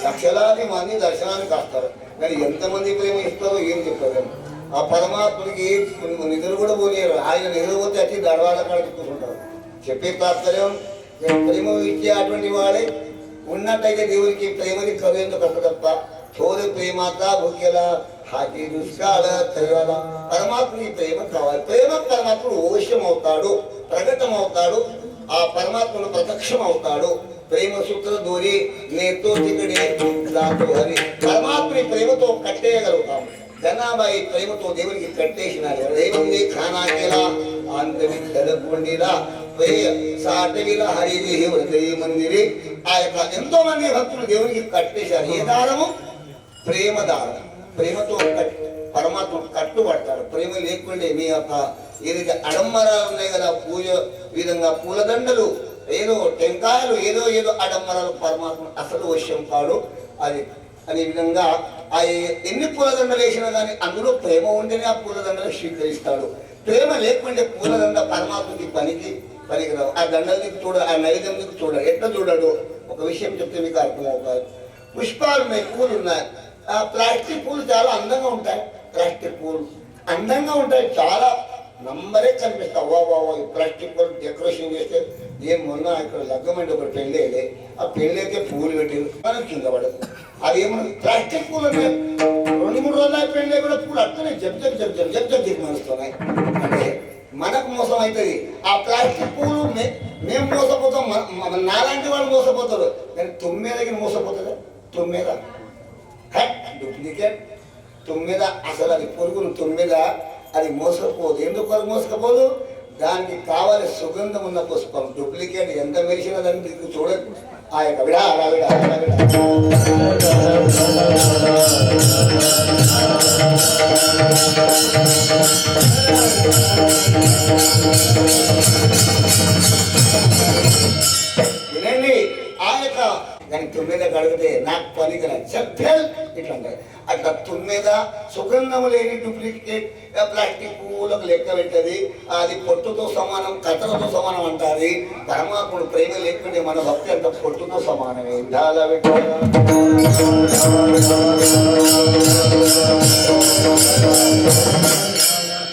లక్షలాది మంది దర్శనానికి వస్తారు, కానీ ఎంతమంది ప్రేమ ఇస్తారో ఏం చెప్పారు. ఆ పరమాత్మకి నిద్ర కూడా పోలేరు. ఆయన నిద్రపోతే వచ్చి దడవాళ్ళ కాడికి కూర్చుంటారు. చెప్పే తాత్పర్యం ప్రేమ ఇచ్చే అటువంటి వాడే ఉన్నట్టయితే దేవునికి ప్రేమని కవేందుకు కట్ట తప్ప చోరు ప్రేమత భూకెలా హాకీ దుష్కాల తెగల. పరమాత్మకి ప్రేమ కావాలి. ప్రేమ పరమాత్ముడు ఓషం అవుతాడు, ప్రకటన అవుతాడు, ఆ పరమాత్మను ప్రత్యక్షం అవుతాడు. ప్రేమ సూత్ర దూరి నేతో తిగడి హరి. పరమాత్మని ప్రేమతో కట్టేయగలుగుతాం. జనాభాయి ప్రేమతో దేవునికి కట్టేసినారు. దైవం ఖానాకేలా అంతని తెలపండిలా సాటవిల హరిదేహి హృదయ మందిరి. ఆ యొక్క ఎంతో మంది భక్తులు దేవునికి కట్టేశారు. ఏ దారము? ప్రేమ దారం. ప్రేమతో పరమాత్మ కట్టుబడతారు. ప్రేమ లేకుంటే మీ యొక్క ఏదైతే అడంబరాలు ఉన్నాయి కదా, పూజ విధంగా పూలదండలు, ఏదో టెంకాయలు, ఏదో ఏదో అడంబరాలు పరమాత్మ అసలు వశ్యం కాడు. అది అనే విధంగా ఆ ఎన్ని పూలదండలు వేసినా కానీ అందులో ప్రేమ ఉంటేనే ఆ పూలదండలు స్వీకరిస్తాడు. ప్రేమ లేకుంటే పూలదండ పరమాత్మకి పనికిరావు. ఆ దండలకి చూడ, ఆ నైవేద్యంకి చూడ, ఎట్లా చూడడు? ఒక విషయం చెప్తే మీకు అర్థమవుతారు. పుష్పాలు ఉన్నాయి, పూలు ఉన్నాయి. ఆ ప్లాస్టిక్ పూలు చాలా అందంగా ఉంటాయి. ప్లాస్టిక్ పూలు అందంగా ఉంటాయి, చాలా నంబరే కనిపిస్తాయి. అవ్వ ఈ ప్లాస్టిక్ పూలు డెకరేషన్ చేస్తే ఏం మొన్న ఇక్కడ లగ్గమంటే ఒక పెళ్ళి, ఆ పెళ్ళైతే పూలు పెట్టారు, మనకి కింద పడదు. అది ఏమన్నా ప్లాస్టిక్ పూలు అంటే 2-3 రోజులు పెళ్ళి కూడా పూలు అట్లనే జబ్ మరుస్తున్నాయి. అంటే మనకు మోసం అవుతుంది. ఆ ప్లాస్టిక్ పూలు మేము మోసపోతాం, నాలాంటి వాళ్ళు మోసపోతారు. కానీ తొమ్మిదికి మోసపోతుంది. తొమ్మిది డూప్లికేట్, తొమ్మిది అసలు అది పురుగును. తొమ్మిది అది మోసపోదు. ఎందుకు మోసకపోదు? దానికి కావాలి సుగంధం ఉన్న పుష్పం. డూప్లికేట్ ఎంత మెరిసిన దాన్ని చూడదు. ఆ యొక్క విడా వినండి. ఆ యొక్క దానికి 9 కడిగితే నాకు పనికిరా చెప్పేల్ ఇట్లా ఉంటాయి. అట్లా 9 సుగంధం లేని డూప్లికేట్ ప్లాస్టిక్ పువ్వులకు లెక్క పెట్టది. అది పొట్టుతో సమానం, కథలతో సమానం అంటారు. పరమాత్ముడు ప్రేమ లేకుంటే మన భక్తి అంత పొట్టుతో సమానమే.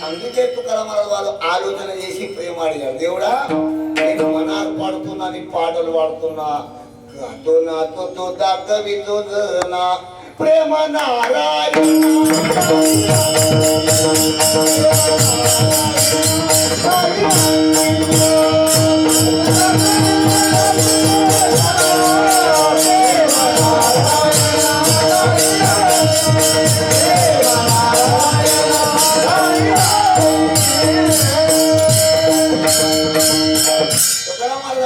అందుకే తుకారాం వాళ్ళు ఆలోచన చేసి ప్రేమ అడిగారు. దేవుడా, నేను మనాలు పాడుతున్నా, నీ పాటలు పాడుతున్నా, ప్రేమ నారాయణ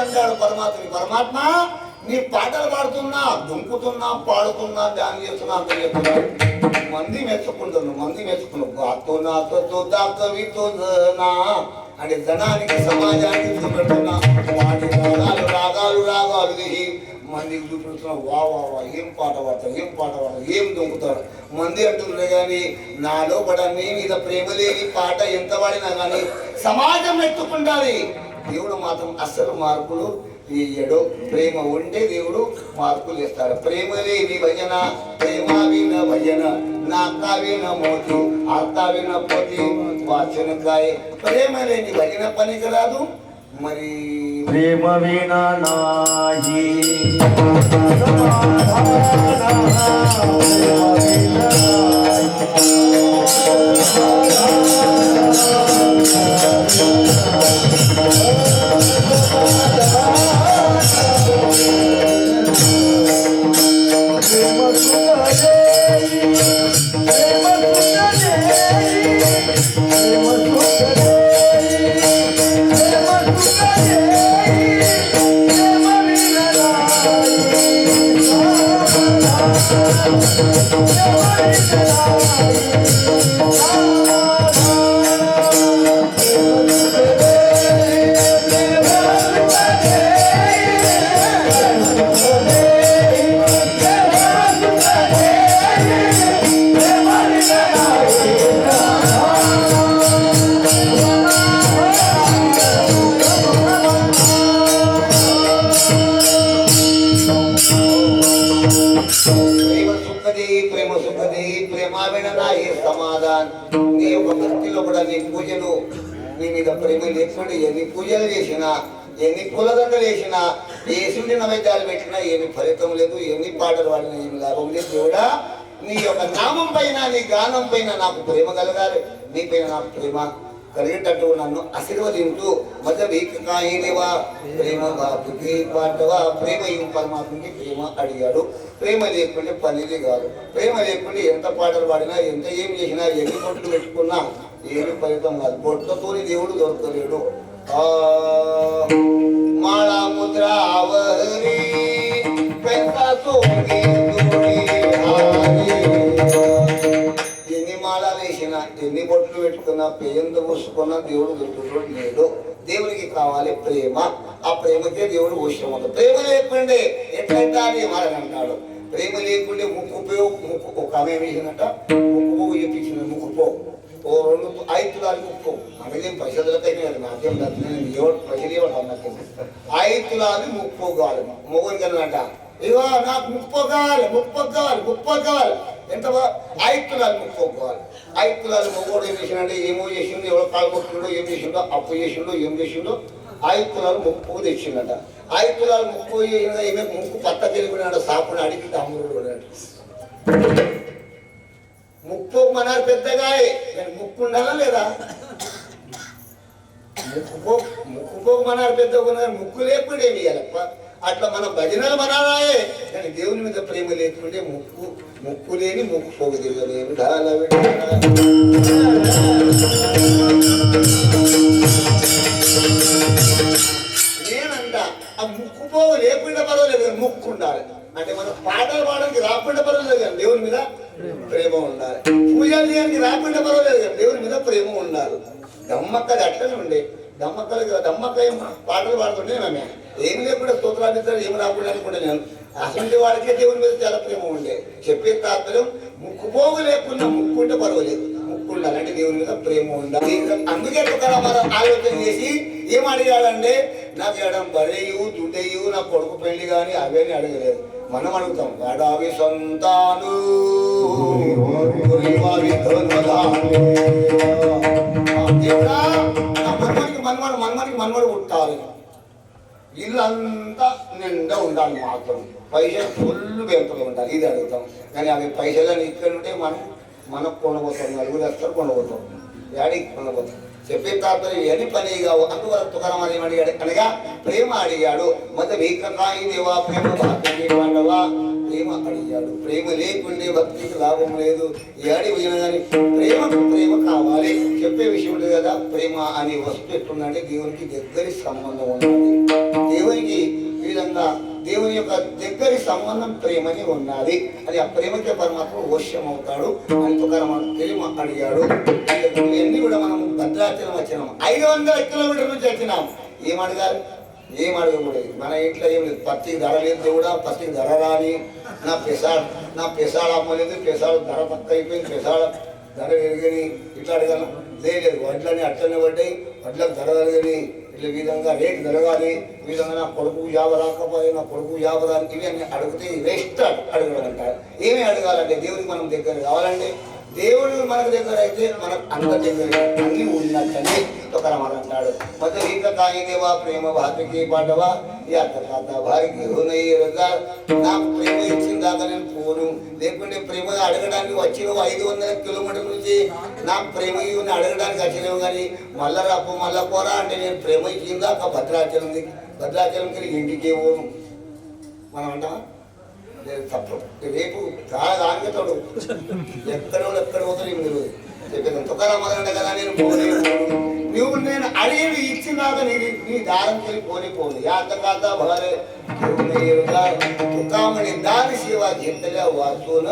అంటాడు పరమాత్మ నీ పాటలు పాడుతున్నా, దుంకుతున్నా, పాడుతున్నా, ధ్యానం చేస్తున్నా అంత చెప్తున్నాడు. మంది మెచ్చుకున్నావు అంటే జనానికి, సమాజానికి చూపెడుతున్నా. వాటి రాగాలు తీసి మందికి చూపెడుతున్నావు. వా ఏం పాట పాడతారు, ఏం దొంకుతారు. మంది అంటున్నారు కానీ నాలో కూడా నీ మీద ప్రేమ లేని పాట ఎంత పాడినా కానీ సమాజం ఎత్తుకుంటారు. దేవుడు మాత్రం అస్సలు మార్పులు ఇయ్యడు. ప్రేమ ఉంటే దేవుడు మార్పులు ఇస్తాడు. ప్రేమ లేని భజన, ప్రేమ విన భజన, నా కావిన మోతి, ఆ కావిన పోతి వాచనకాయ. ప్రేమ లేని భజన పనికి రాదు. మరి ప్రేమ వినా నాయి నీ యొక్క భక్తిలో కూడా నీ పూజలు, నీ మీద ప్రేమ లేకుండా ఎన్ని పూజలు చేసినా, ఎన్ని పూలదండలు వేసినా, ఏసుండి నైవేద్యాలు పెట్టినా ఏమి ఫలితం లేదు. ఎన్ని పాటలు పాడినా ఏమి లాభం లేదు. దేవుడా, నీ యొక్క నామం పైన, నీ గానం పైన నాకు ప్రేమ కలగాలి. నీ పైన నాకు ప్రేమ కలిగేటట్టు నన్ను ఆశీర్వదించు. మధ్యవా ప్రేమ బాపుకి పాటవా. ప్రేమ పరమాత్మకి ప్రేమ అడిగాడు. ప్రేమ లేకుంటే పనిది కాదు. ప్రేమ లేకుంటే ఎంత పాటలు పాడినా, ఎంత ఏం చేసినా, ఎన్ని పొట్లు పెట్టుకున్నా ఏమి ఫలితం కాదు. పొట్లతోని దేవుడు దొరకలేడు. माळा मुद्रावरी पैसा सोनी ఎన్ని మాలలు వేసినా ఎన్ని బొట్లు పెట్టుకున్నా పేయందు పూసుకున్నా దేవుడు దొరుకుతాడు లేడు. దేవునికి కావాలి ప్రేమ. ఆ ప్రేమకే దేవుడు పోషమవుతాడు. ప్రేమ లేకుండే ఎట్లయితే అని మాలని అంటాడు. ప్రేమ లేకుండే ముక్కు ఒక ఆమె వేసినట్ట ముక్కు పోగు చెప్పించింది. ముక్కుపో ఓ 5 తులాలు ముక్కు అమెదేం పైసలు దొరకైనా నాకేం ఎవరు పైసలు ఇవ్వడం నాకు 5 తులాలు ముక్కు కావాలి మొగని కలనట. ఇగో నాకు ముక్కు కావాలి ఎంత 5 తులాలు ముక్కు కావాలి. 5 తులాలు మొగోడు ఏం చేసిండే ఏమో చేసిండు ఎవరో కాలు కొట్టిండో ఏం చేసిండో అప్పు చేసిండో ఏం చేసిండో 5 తులాలు ముక్కు తెచ్చిండట. 5 తులాలు ముక్కు చేసిన ఏమే ముక్కు పత్త తెలిపినాడు సాపుని అడిగి తమ్ముడు అన్నాడు. ముక్కు మనారు పెద్దగా ముక్కు ఉండాలా లేదా? ముక్కుపోకు మనారు పెద్దగా ముక్కు లేకుండా ఏమి ఇయ్యాలప్ప. అట్లా మన భజనలు మనాలాయే కానీ దేవుని మీద ప్రేమ లేకుంటే ముక్కు లేని ముక్కు పోగు తిరగలేము. నేనంట ఆ ముక్కు పోగు లేకుండా పర్వాలేదు, ముక్కు ఉండాలి. అంటే మనం పాటలు పాడడానికి రాకుండా పర్వాలేదు కానీ దేవుని మీద ప్రేమ ఉండాలి. పూజలు చేయడానికి రాకుండా పర్వాలేదు కానీ దేవుని మీద ప్రేమ ఉండాలి. దమ్మక్కది అట్లనే ఉండే. దమ్మక్క పాటలు పాడుతుంటే మేము ఏమి లేకుండా స్తోత్రాలు ఇస్తారు ఏమి రాకుండా అనుకుంటే నేను అసలు వాడికే దేవుని మీద చాలా ప్రేమ ఉండే. చెప్పే తాత్పర్యం ముక్కు పోగు లేకుండా ముక్కుంటే పర్వాలేదు, ముక్కు ఉండాలి అంటే దేవుని మీద ప్రేమ ఉండాలి. అందుకే మనం ఆలోచన చేసి ఏం అడిగాడంటే నాకు ఎడం బరేయు దుడ్డయ్యు నా కొడుకు పెళ్లి కానీ అవేని అడగలేదు. మనం అడుగుతాం వాడావి సంతాను దేవుడా మనమడు పుట్టాలి, ఇల్లు అంతా నిండా ఉండాలి, మాత్రం పైసలు ఫుల్ బెంపగా ఉండాలి. ఇది అడుగుతాం కానీ అవి పైసలని ఇక్కడ ఉంటే మనకు కొనబోతాం. నలుగురు వస్తారు కొనబోతాం, డాడీకి కొనబోతాం. చెప్పే తాత్పర్యం ఎన్ని పని కావు. అందువల్ల తుకారాం ఏం అడిగాడు అనగా ప్రేమ అడిగాడు. మొత్తం ఏకకాయి దేవా ప్రేమ పండవా ప్రేమ అడిగాడు. ప్రేమ లేకుండే భక్తికి లాభం లేదు. ఏడి పోయినా కానీ ప్రేమ కావాలి. చెప్పే విషయం ఉంటుంది కదా. ప్రేమ అనే వస్తువు ఎట్లుందంటే దేవునికి దగ్గరి సంబంధం ఉన్నది. దేవునికి ఈ విధంగా దేవుని యొక్క దగ్గరి సంబంధం ప్రేమని ఉన్నది. అది ఆ ప్రేమకే పరమాత్మ వశ్యం అవుతాడు అని తుకారాం ప్రేమ అడిగాడు. ఇవన్నీ కూడా మనం భద్రాచలం వచ్చినాం. 500 కిలోమీటర్ల నుంచి వచ్చినాం. ఏం అడగాలి? ఏం అడగకూడదు. మన ఇంట్లో ఏం లేదు. పత్తికి ధర లేదు దేవుడా, పత్తికి ధర రాని. నా పెసాడు అమ్మలేదు, పెసాడు ధర పక్క అయిపోయింది, పెసాడు ధర పెరిగని ఇట్లా అడగాను లేదు. వడ్లని అట్లనే పడ్డాయి, వడ్లకు ధర పెరగని ఇట్లా విధంగా రేటు జరగాలి. ఈ విధంగా నా కొడుకు యాభ రాకపోయి నా కొడుకు యాభ రాని ఇవి అన్ని అడిగితే వేస్ట్ అడగడం అంటారు. ఏమి అడగాలంటే దేవుడికి మనం దగ్గర కావాలంటే దేవుడు మనకు దగ్గర అయితే మనకు అందరి దగ్గర అన్ని ఉన్నట్టని తుకారాం అంటాడు. మొత్తం ఇంకా కాయిదేవా ప్రేమ భాతకి పాటవా యాత్ర భార్యకి నాకు ప్రేమ ఇచ్చిన దాకా నేను పోను. లేకుంటే ప్రేమ అడగడానికి వచ్చినవు 500 కిలోమీటర్ల నుంచి నాకు ప్రేమ ఇవ్వని అడగడానికి వచ్చినావు కానీ మళ్ళా రాపు మళ్ళా పోరా అంటే నేను ప్రేమ ఇచ్చిన దాకా భద్రాచలంకి ఇంటికి పోను మనం అంటాం. తప్పు రేపు చాలా దానికి తోడు ఎక్కడ పోతాడు ఏమి తెలియదు. చెప్పేది తుకారాం అంటే కదా నేను నువ్వు నేను అడిగి ఇచ్చినాక నీ దారం పోను యాతకాత భారే తుకామణి దాని శివ చింతలే వాసున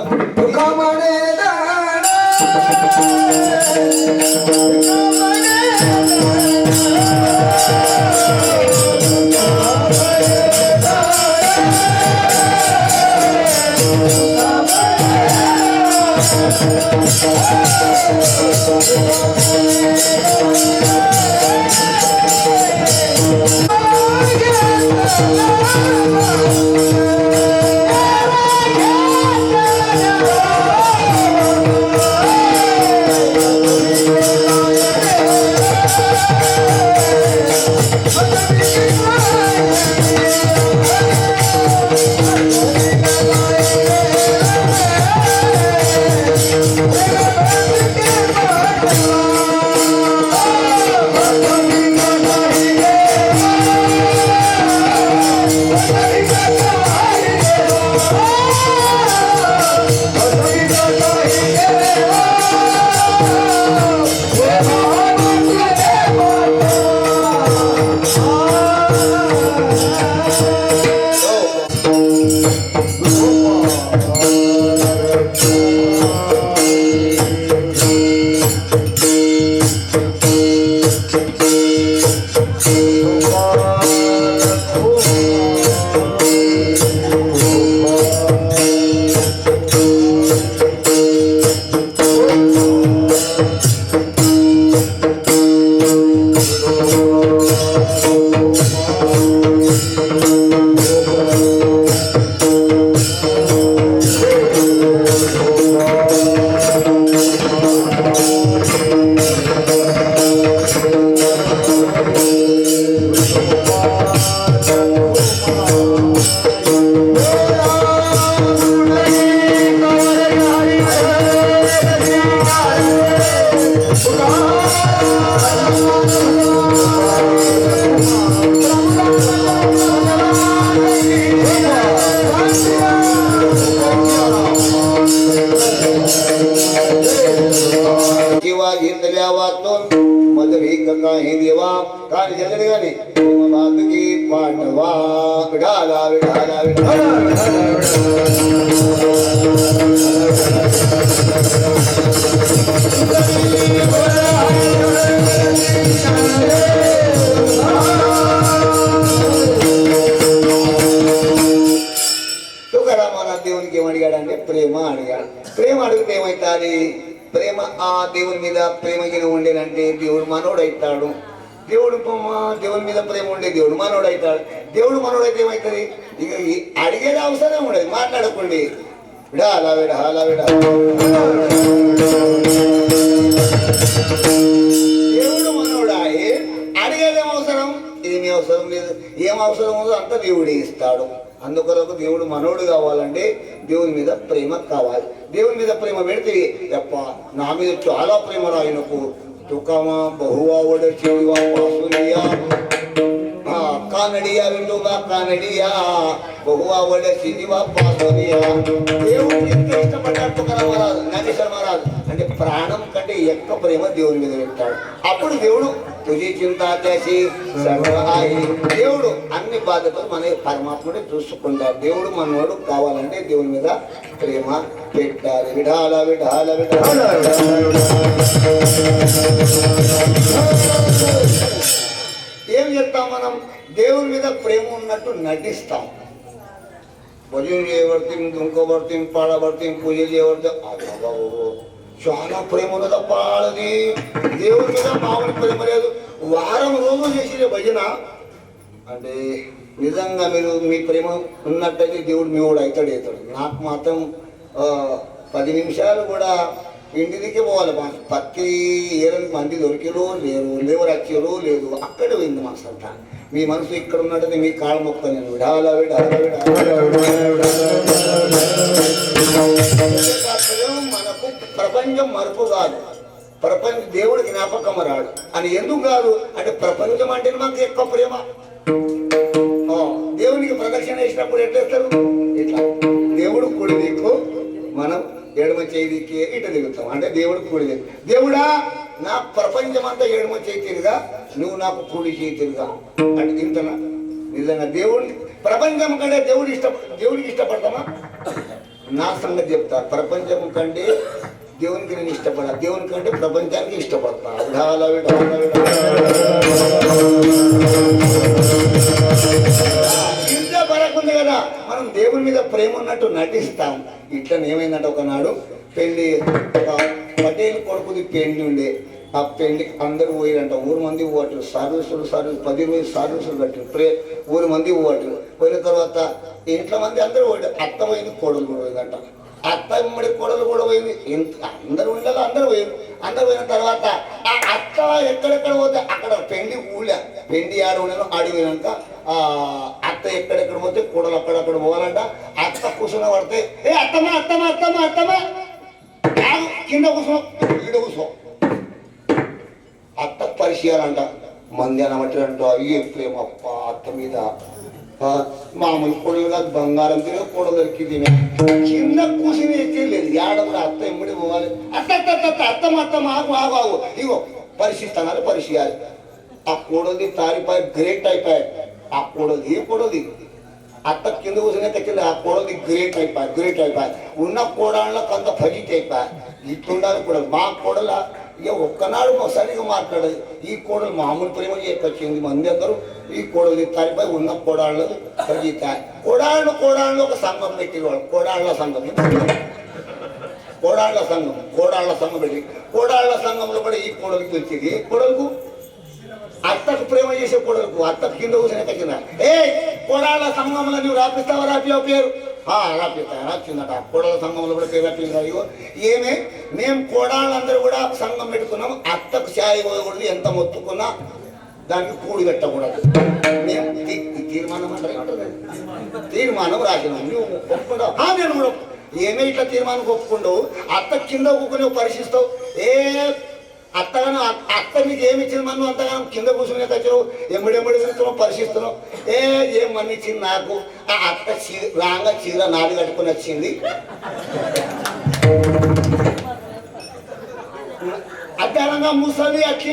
किंवा घेतल्या वाचून मधुरी काही देवा काय जगले गाणे बातकी पाठवा विढाला विढाला तुकारामाला దేవుని ఏమడిగాడంటే ప్రేమ అడిగాడు ప్రేమ అడిగితే ఏమైతుంది ప్రేమ ఆ దేవుని మీద ప్రేమగిన ఉండేనంటే దేవుడు మనోడైతాడు దేవుడు దేవుని మీద ప్రేమ ఉండే దేవుడు మనోడైతాడు దేవుడు మనోడైతే ఏమవుతుంది ఇక అడిగేది అవసరం ఉండదు మాట్లాడకండి విడాలా విడాలా విడా దేవుడు మనోడాయి అడిగేదేం అవసరం ఏమి అవసరం లేదు ఏం అవసరం ఉందో అంతా దేవుడే ఇస్తాడు అందుకొరకు దేవుడు మనోడు కావాలంటే దేవుని మీద ప్రేమ కావాలి దేవుని మీద ప్రేమ పెడితే తప్ప నా మీద చాలా ప్రేమ రాయనకు తుకమా బహువావడ చెవివా పాసునియా కానడియా విండుగా కానడియా బహువావడ సిదివా పాసునియా దేవుడు ఎంత ఇష్టపడ్డాడు తుకారామరాజు నాగేశ్వర మహారాజు అంటే ప్రాణం కంటే ఎక్కువ ప్రేమ దేవుని మీద పెట్టాడు అప్పుడు దేవుడు తుది చింత చేసి సర్వహాయి దేవుడు అన్ని బాధ్యతలు మన పరమాత్ముడే చూసుకుంటాడు దేవుడు మనవాడు కావాలంటే దేవుని మీద ప్రేమ పెట్టాలి విడాల విడాల విడాల ఏం చెప్తాం మనం దేవుని మీద ప్రేమ ఉన్నట్టు నటిస్తాం భజన చేయబడితే ఇంకోబడితే పాడబడితే పూజ చేయబడితే చాలా ప్రేమ ఉన్నదా పాడది దేవుని మీద మామూలు ప్రేమ లేదు వారం రోజులు చేసే భజన అంటే నిజంగా మీరు మీ ప్రేమ ఉన్నట్టయితే దేవుడు మీ కూడా అవుతాడు నాకు మాత్రం 10 నిమిషాలు కూడా ఇంటికి పోవాలి ప్రతి 7 మంది దొరికిలో లేవరు వచ్చారు లేదు అక్కడ పోయింది మనసు అంతా మీ మనసు ఇక్కడ ఉన్నట్టయితే మీ కాళ్ళ మొక్క నేను విడాల మనకు ప్రపంచం మరుపు కాదు ప్రపంచం దేవుడికి జ్ఞాపకం రాడు అని ఎందుకు కాదు అంటే ప్రపంచం అంటే మాకు ఎక్కువ ప్రేమ దేవునికి ప్రదక్షిణ వేసినప్పుడు ఎట్లేస్తారు ఇట్లా దేవుడు కుడి దిక్కు మనం ఎడమ చేయి దిక్కి ఇటు దిగుతాం అంటే దేవుడు కుడి దిక్కు దేవుడా నా ప్రపంచం అంతా ఎడమ చేయి తిరుగా నువ్వు నాకు కుడి చేయి తిరుగా అంటే ఇంతనా నిజంగా దేవుడిని ప్రపంచం కంటే దేవుడికి ఇష్టపడతామా నా సంగతి చెప్తా ప్రపంచం కంటే దేవునికి నేను ఇష్టపడా దేవుని కంటే ప్రపంచానికి ఇష్టపడతా ఇంత పడకుంది కదా మనం దేవుని మీద ప్రేమ ఉన్నట్టు నటిస్తాం ఇట్లా ఏమైందంటే ఒకనాడు పెళ్లి పటేల్ కొడుకుది పెళ్లి ఉండే ఆ పెళ్లికి అందరూ పోయిరంట ఊరు మంది పోవట్లు సర్వీసులు 10 సర్వీసులు కట్టిరు ఊరు మంది పోవట్లు పోయిన తర్వాత ఇంట్లో మంది అందరూ పోయి అత్త పోయింది కోడలు కూడా పోయిందంట అత్త ఇమ్మడి కోడలు కూడా పోయింది అందరూ ఉండాలి అందరూ పోయిన తర్వాత ఆ అత్త ఎక్కడెక్కడ పోతే అక్కడ పెళ్లి ఊళ్ళ పెళ్లి ఆడవులను ఆడిపోయినాక ఆ అత్త ఎక్కడెక్కడ పోతే కోడలు అక్కడక్కడ పోవాలంట అత్త కూర్చున్న పడితే ఏ అత్తమ్మా అత్తమ్మా అత్తమ్మా అత్తమ్మా కింద కూర్చో ఈడ కూర్చో అత్త పరిచయాలంట మంది అనబట్టినంట అయ్యే ప్రేమ అత్త మీద మామూలు కొడుగా బంగారం తిరిగి కూడ దొరికింది కింద కూర్చుని ఎక్కలేదు ఏడవరు అత్త ఎమ్మడి పోవాలి అత్తమ్మ ఆగు ఇగో పరిశీలిస్తున్నారు పరిశీయాలి ఆ కూడది తారిపోయి గ్రేట్ అయిపోయాయి ఆ కూడది ఏ కూడది అత్త కింద కూర్చుని తెచ్చింది ఆ కూడది గ్రేట్ అయిపోయి ఉన్న కూడాళ్ళకి అంత ఫజిట్ అయిపోయి ఇట్లుండాలి కూడా మా కూడల ఇక ఒక్కనాడు సరిగా మాట్లాడదు. ఈ కోడలు మామూలు ప్రేమ చెప్పొచ్చింది. మంది అందరూ ఈ కోడలు తరిపై ఉన్న కోడాళ్ళు కోడాళ్ళు ఒక సంఘం పెట్టేవాడు. కోడాళ్ళ సంఘం పెట్టి కోడాళ్ళ సంఘంలో కూడా ఈ కోడలికి వచ్చింది. ఏ కోడలకు అత్తకు ప్రేమ చేసే కొడుకు అత్తకు కింద కూర్చొని కింద కోడాళ్ళ సంఘంలో నువ్వు రాపిస్తావా? రాపియావు పేరు రాపిందట. కోడాళ్ళ సంఘంలో కూడా పేరు రాపింది. అయ్యో ఏమే మేము కోడాళ్ళందరూ కూడా సంఘం పెట్టుకున్నాం. అత్తకు ఛాయ్ ఇవ్వకూడదు, ఎంత మొత్తుకున్నా దానికి కూడి పెట్టకూడదు. మేము తీర్మానం రాసినాం. నువ్వు ఒప్పుకుంటావు? నేను కూడా ఏమే ఇట్లా తీర్మానం ఒప్పుకుంటావు? అత్త కింద కూర్చొని పరిశీలిస్తావు. అత్తగాను అత్త మీకు ఏమి ఇచ్చింది? మనం అంతగానో కింద కూర్చునే తెచ్చావు, ఎమ్మడెమ్మడి తిరుగుతున్నావు, పరిశీలిస్తున్నావు. ఏం మన్ని ఇచ్చింది నాకు? ఆ అత్త రాంగా చీర నాది కట్టుకుని వచ్చింది. అడ్డారంగా ముసలి అట్టి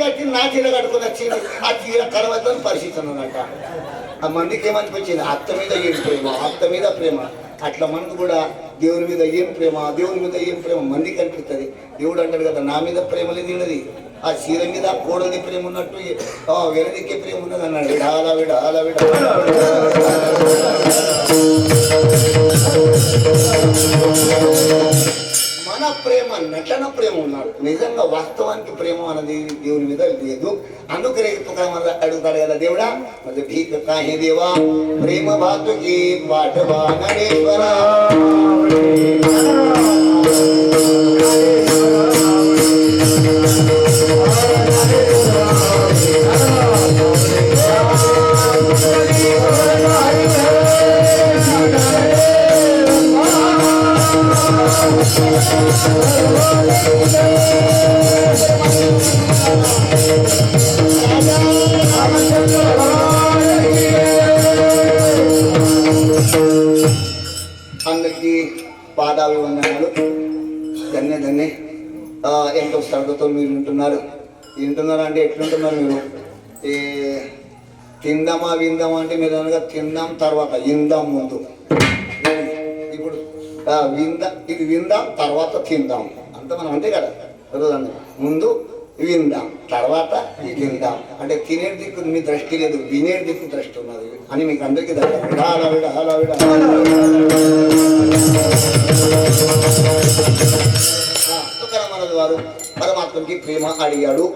కట్టి నా చీర కట్టుకుని వచ్చింది. ఆ చీర కడవద్దని పరిశీలిస్తున్నానట. ఆ మందికి ఏమనిపించింది? అత్త మీద ఏం ప్రేమ, అత్త మీద ప్రేమ. అట్లా మనకు కూడా దేవుని మీద ఏం ప్రేమ, దేవుని మీద ఏం ప్రేమ మందికి అనిపిస్తుంది. దేవుడు అంటాడు కదా, నా మీద ప్రేమ లేదు ఉన్నది, ఆ చీర మీద కోడది ప్రేమ ఉన్నట్టు వెనదికే ప్రేమ ఉన్నది అన్నాడు. మన ప్రేమ నటన ప్రేమ ఉన్నాడు. నిజంగా వాస్తవానికి ప్రేమ అన్నది దేవుని మీద లేదు. అందుకనే అడుగుతాడు కదా దేవుడా, మరి భీక కాహే దేవా ప్రేమ బాతుకి వాటవా నరేశ్వరా. అందరికీ పాదాభివందనాలు. ధన్య ఎంతో శ్రద్ధతో మీరు వింటున్నారు అంటే ఎట్లుంటున్నారు మీరు? తిందామా విందామా అంటే మీరు అనగా తిందాం తర్వాత ఇందాం ముందు. ఇప్పుడు ఇది విందాం తర్వాత తిందాం అంత మనం అంతే కదా. ముందు విందాం తర్వాత ఇది తిందాం అంటే తినే దిక్కు మీ దృష్టి లేదు, వినే దిక్కు దృష్టి ఉన్నది అని మీకు అందరికీ తుకారామరాజు వారు పరమాత్మకి ప్రేమ అడిగాడు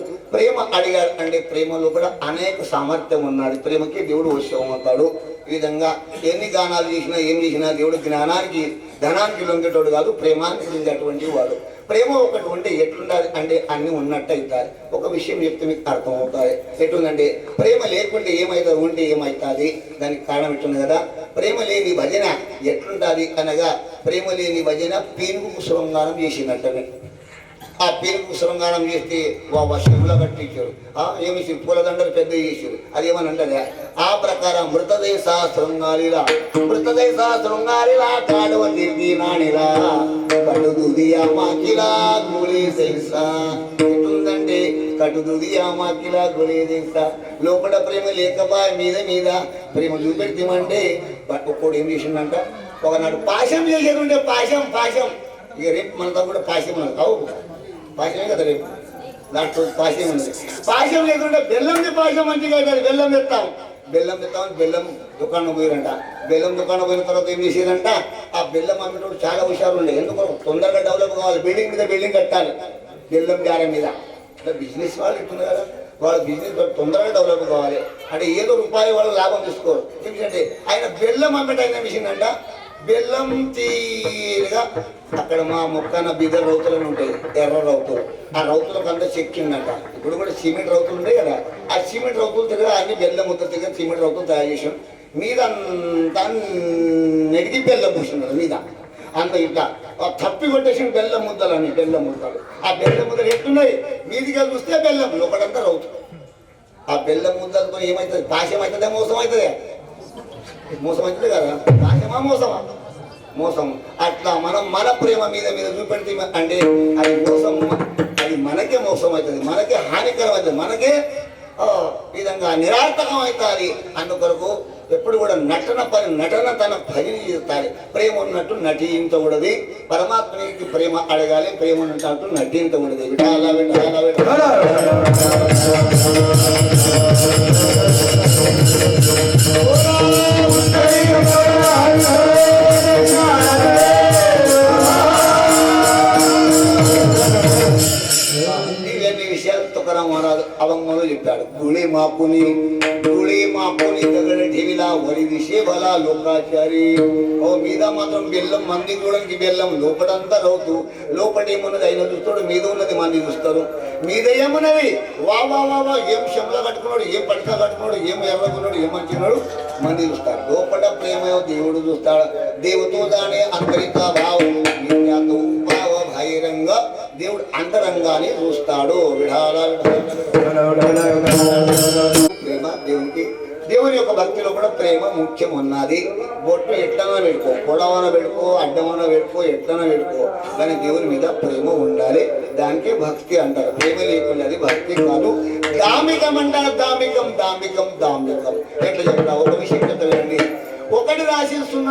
అంటే ప్రేమలో కూడా అనేక సామర్థ్యం ఉన్నాడు. ప్రేమకి దేవుడు ఉత్సవం అవుతాడు. ఈ విధంగా ఎన్ని గానాలు చేసినా ఏం చేసినా దేవుడు జ్ఞానానికి ధనానికి లొంగేటోడు కాదు, ప్రేమానికి లొంగేటువంటి వాడు. ప్రేమ ఒకటి ఉంటే ఎట్లుండాలి అంటే అన్ని ఉన్నట్టు అవుతాయి. ఒక విషయం చెప్తే మీకు అర్థం అవుతాయి. ఎట్లుందంటే ప్రేమ లేకుంటే ఏమవుతుంది, ఉంటే ఏమవుతుంది? దానికి కారణం ఎట్లుంది కదా. ప్రేమ లేని భజన ఎట్లుంటుంది అనగా, ప్రేమ లేని భజన పీనుగు శృంగారం చేసినట్టనే. ఆ పీనుగు శృంగారం చేస్తే శివుల కట్టించారు, ఏమి పూలదండలు పెద్ద చేసారు. అదేమని అంటారా? ఆ ప్రకారం మృతదేశ శృంగారిలా కాడవ తిరిగి నానిలా కటుదుదియా మాకిలా గుళే సైసా. ఎట్లుందంటే కటుదుదియా మాకిలా గుళే సైసా. లోపల ప్రేమ లేకపా మీద ప్రేమ చూపెడతామంటే ఒక్కోడు ఏం చేసిందంట, ఒకనాడు పాశం చేసేది. పాశం ఇక రేపు మనతో కూడా పాశం ఉన్నది. కావు పాశమే కదా రేపు, దాంట్లో పాశం ఉన్నది. పాశం లేకుండా బెల్లంది పాశం మంచిగా కదా. బెల్లం తెస్తామని బెల్లం దుకాణం పోయారంట. బెల్లం దుకాణం పోయిన తర్వాత ఏం చేసేదంట, ఆ బెల్లం అమ్మేటోడు చాలా హుషారు ఉండే. ఎందుకు తొందరగా డెవలప్ కావాలి, బిల్డింగ్ మీద బిల్డింగ్ కట్టాలి బెల్లం జార మీద. బిజినెస్ వాళ్ళు ఇస్తున్నారు కదా, వాళ్ళ బిజినెస్ తొందరగా డెవలప్ కావాలి అంటే ఏదో రూపాయి వాళ్ళు లాభం తీసుకోరు. ఎందుకంటే ఆయన బెల్లం అమ్మేటైన మిషన్ అంట. బెల్లం తీరుగా అక్కడ మా మొక్కన బీద రౌతులను ఉంటాయి, ఎర్ర రౌతులు. ఆ రౌతులకు అంతా చెక్కిందంట. ఇప్పుడు కూడా సిమెంట్ రౌతులు ఉంటాయి కదా, ఆ సిమెంట్ రౌతులు దగ్గర అన్ని బెల్లం ముద్ద దగ్గర సిమెంట్ రౌతులు తయారు చేసాం. మీద అంతా నెడిగి బెల్లం పూసినాడు మీద అంత ఇట్లా తప్పి కొట్టేసిన బెల్లం ముద్దలు. ఆ బెల్లం ముద్దలు ఎట్టున్నాయి మీదిగా చూస్తే బెల్లం, లోపలంతా రౌతు. ఆ బెల్లం ముద్దలతో ఏమవుతుంది? పాశం అవుతుందా మోసం అవుతుందా? మోసం అవుతుంది కదా. పాశమా మోసం. అట్లా మనం మన ప్రేమ మీద చూపెడితే అంటే అది మోసం, అది మనకే మోసం అవుతుంది, మనకే హానికరం అవుతుంది, మనకే విధంగా నిరార్థకం అవుతుంది. అందుకొరకు ఎప్పుడు కూడా నటన తన పని చేస్తాడు. ప్రేమ ఉన్నట్టు నటించకూడదు. పరమాత్మకి ప్రేమ అడగాలి, ప్రేమ ఉన్నట్టు నటించకూడదు. విఠాల విఠాల విఠాల. ఇవన్నీ విషయాలు తుకారాం మహారాజు అవంగంలో చెప్పాడు. గుళి మాపుని గగన ఢివిలా వరి విషే బలా లోకాచారి. ఓ మీద మాత్రం బెల్లం, మంది చూడడానికి బెల్లం, లోపడంతా రౌతు. లోపటేమున్నది ఆయన చూస్తాడు, మీద ఉన్నది మంది చూస్తారు. మీద ఏమున్నది వా వా వా వా, ఏం శంలా కట్టుకున్నాడు, ఏం పట్కా కట్టుకున్నాడు, ఏం ఎర్రకున్నాడు, ఏం మంచిన్నాడు మంది చూస్తాడు. లోపల ప్రేమ దేవుడు చూస్తాడు. దేవతో దానే అంతరిత భావం భావ బహిరంగ దేవుడు అంతరంగానే చూస్తాడు. విడాల ప్రేమ దేవుని యొక్క భక్తిలో కూడా ప్రేమ ముఖ్యం ఉన్నది. బొట్టు ఎట్లనో పెట్టుకో, పొడవన పెట్టుకో, అడ్డమన పెట్టుకో, ఎట్లనో పెట్టుకో, కానీ దేవుని మీద ప్రేమ ఉండాలి. దానికి భక్తి అంటారు. ప్రేమ లేకుండా అది భక్తి కాదు. దామికం అంటారు. దామికం ఎట్లా చెప్తా ఒక విషయం చెప్తానండి. ఒకటి రాసి సున్న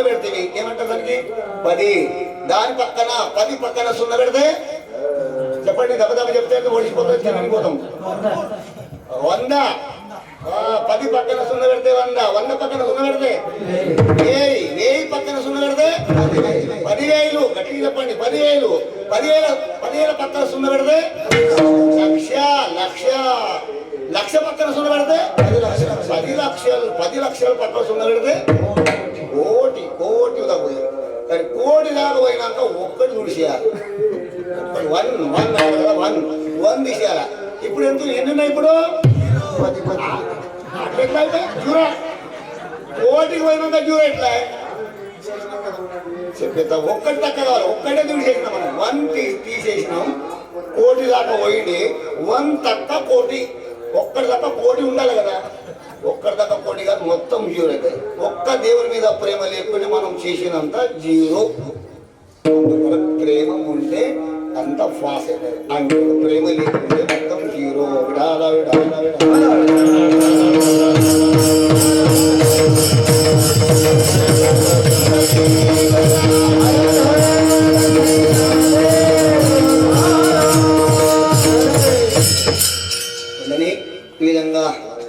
పెడితే ఏమంటారు దానికి 10, దాని పక్కన 10 పక్కన సున్న పెడితే చెప్పండి, దెబ్బ చెప్తే ఓడిపోతుంది, తిరిగిపోతాం. 100, 10 పక్కన సున్న పెడితే 100 పక్కన సున్న పెడితే 1000 పక్కన సున్న పెడితే 10,000. గట్టిగా చెప్పండి, 10,000 పక్కన సున్న పెడితే 1,00,000 పక్కన సున్న పెడితే 10 లక్షలు పక్కన సున్న పెడితే కోటి తగ్గుతుంది. కానీ కోటి దాకా పోయినాక ఒక్కటి చూసేయాలి. 1 తీసేయాల. ఇప్పుడు ఎన్ని ఉన్నాయి? ఇప్పుడు 10. అట్లా అయితే జూరా కోటికి పోయినాక జూరా ఎట్లా చెప్పేద్దాం. ఒక్కటి తక్కువ కావాలి, ఒక్కటే తీసేసినాం మనం. 1 తీసేసినాం, కోటి దాకా పోయింది. 1 తక్క కోటి, ఒక్కటి తక్క కోటి ఉండాలి కదా. ఒక్కటి తక్క కోటి కాదు, మొత్తం జీరో అయితే. ఒక్క దేవుని మీద ప్రేమ లేకుండా మనం చేసినంత జీరో. ప్రేమ ఉంటే అంత ఫాస్ట్ అవుతుంది. అంటే ప్రేమ లేకుంటే మొత్తం జీరో. ఈ విధంగా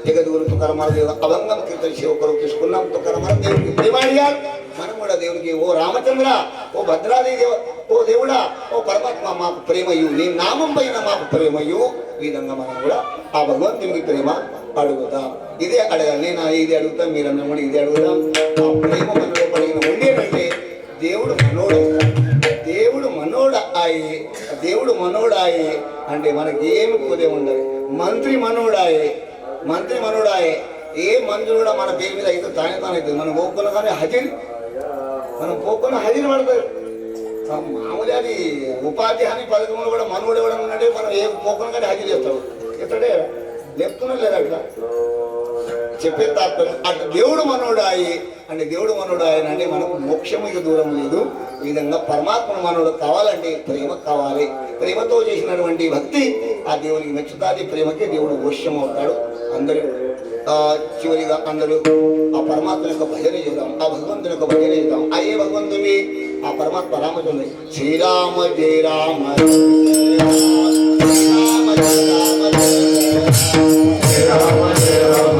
జగద్గురు తుకారాం అభంగం కీర్తన శివకరు తీసుకున్నాం. తుకారాం దేవుడికి ప్రేమ అడిగాడు. మనం కూడా దేవుడికి, ఓ రామచంద్ర, ఓ భద్రాదేవి, ఓ దేవుడా, ఓ పరమాత్మ మాకు ప్రేమయు, నీ నామం పైన మాకు ప్రేమయు. ఈ విధంగా మనం కూడా ఆ భగవంతునికి ప్రేమ అడుగుతాం. ఇదే అడగాలి. నేను ఇది అడుగుతాం, మీరన్నా కూడా ఇదే అడుగుతాం. ఆ ప్రేమ మనలో పడిన ఉండేటంటే దేవుడు మనోడాయి అంటే మనకి ఏమి పోతే ఉండదు. మంత్రి మనోడాయే. ఏ మంత్రి కూడా మన పేరు మీద అయితే తానే మనం పోకున్నా కానీ హజీర్ పడతారు. మామూలు అది ఉపాధి హామీ పథకంలో కూడా మనోడు ఎవడన్నా ఉన్నాడే, మనం ఏ పోకున్నా కానీ హజీర్ చేస్తాడు. ఎత్తడే లేపుతున్నా లేదా అట్లా చెప్పే తాత్పర్యం. అట్లా దేవుడు మనోడాయి అంటే మనకు మోక్షముకి దూరం లేదు. ఈ విధంగా పరమాత్మ మనోడు కావాలంటే ప్రేమ కావాలి. ప్రేమతో చేసినటువంటి భక్తి ఆ దేవునికి మెచ్చుతాది. ప్రేమకి దేవుడు వశ్యం అవుతాడు. అందరూ చివరిగా అందరూ ఆ పరమాత్మ యొక్క భజన చేద్దాం, ఆ భగవంతుని యొక్క భజన చేద్దాం. ఆ ఏ భగవంతుని? ఆ పరమాత్మ రామచంద్రుని. శ్రీరామ జయ రామ శ్రీరామ జయ రామ శ్రీరామ జయ రామ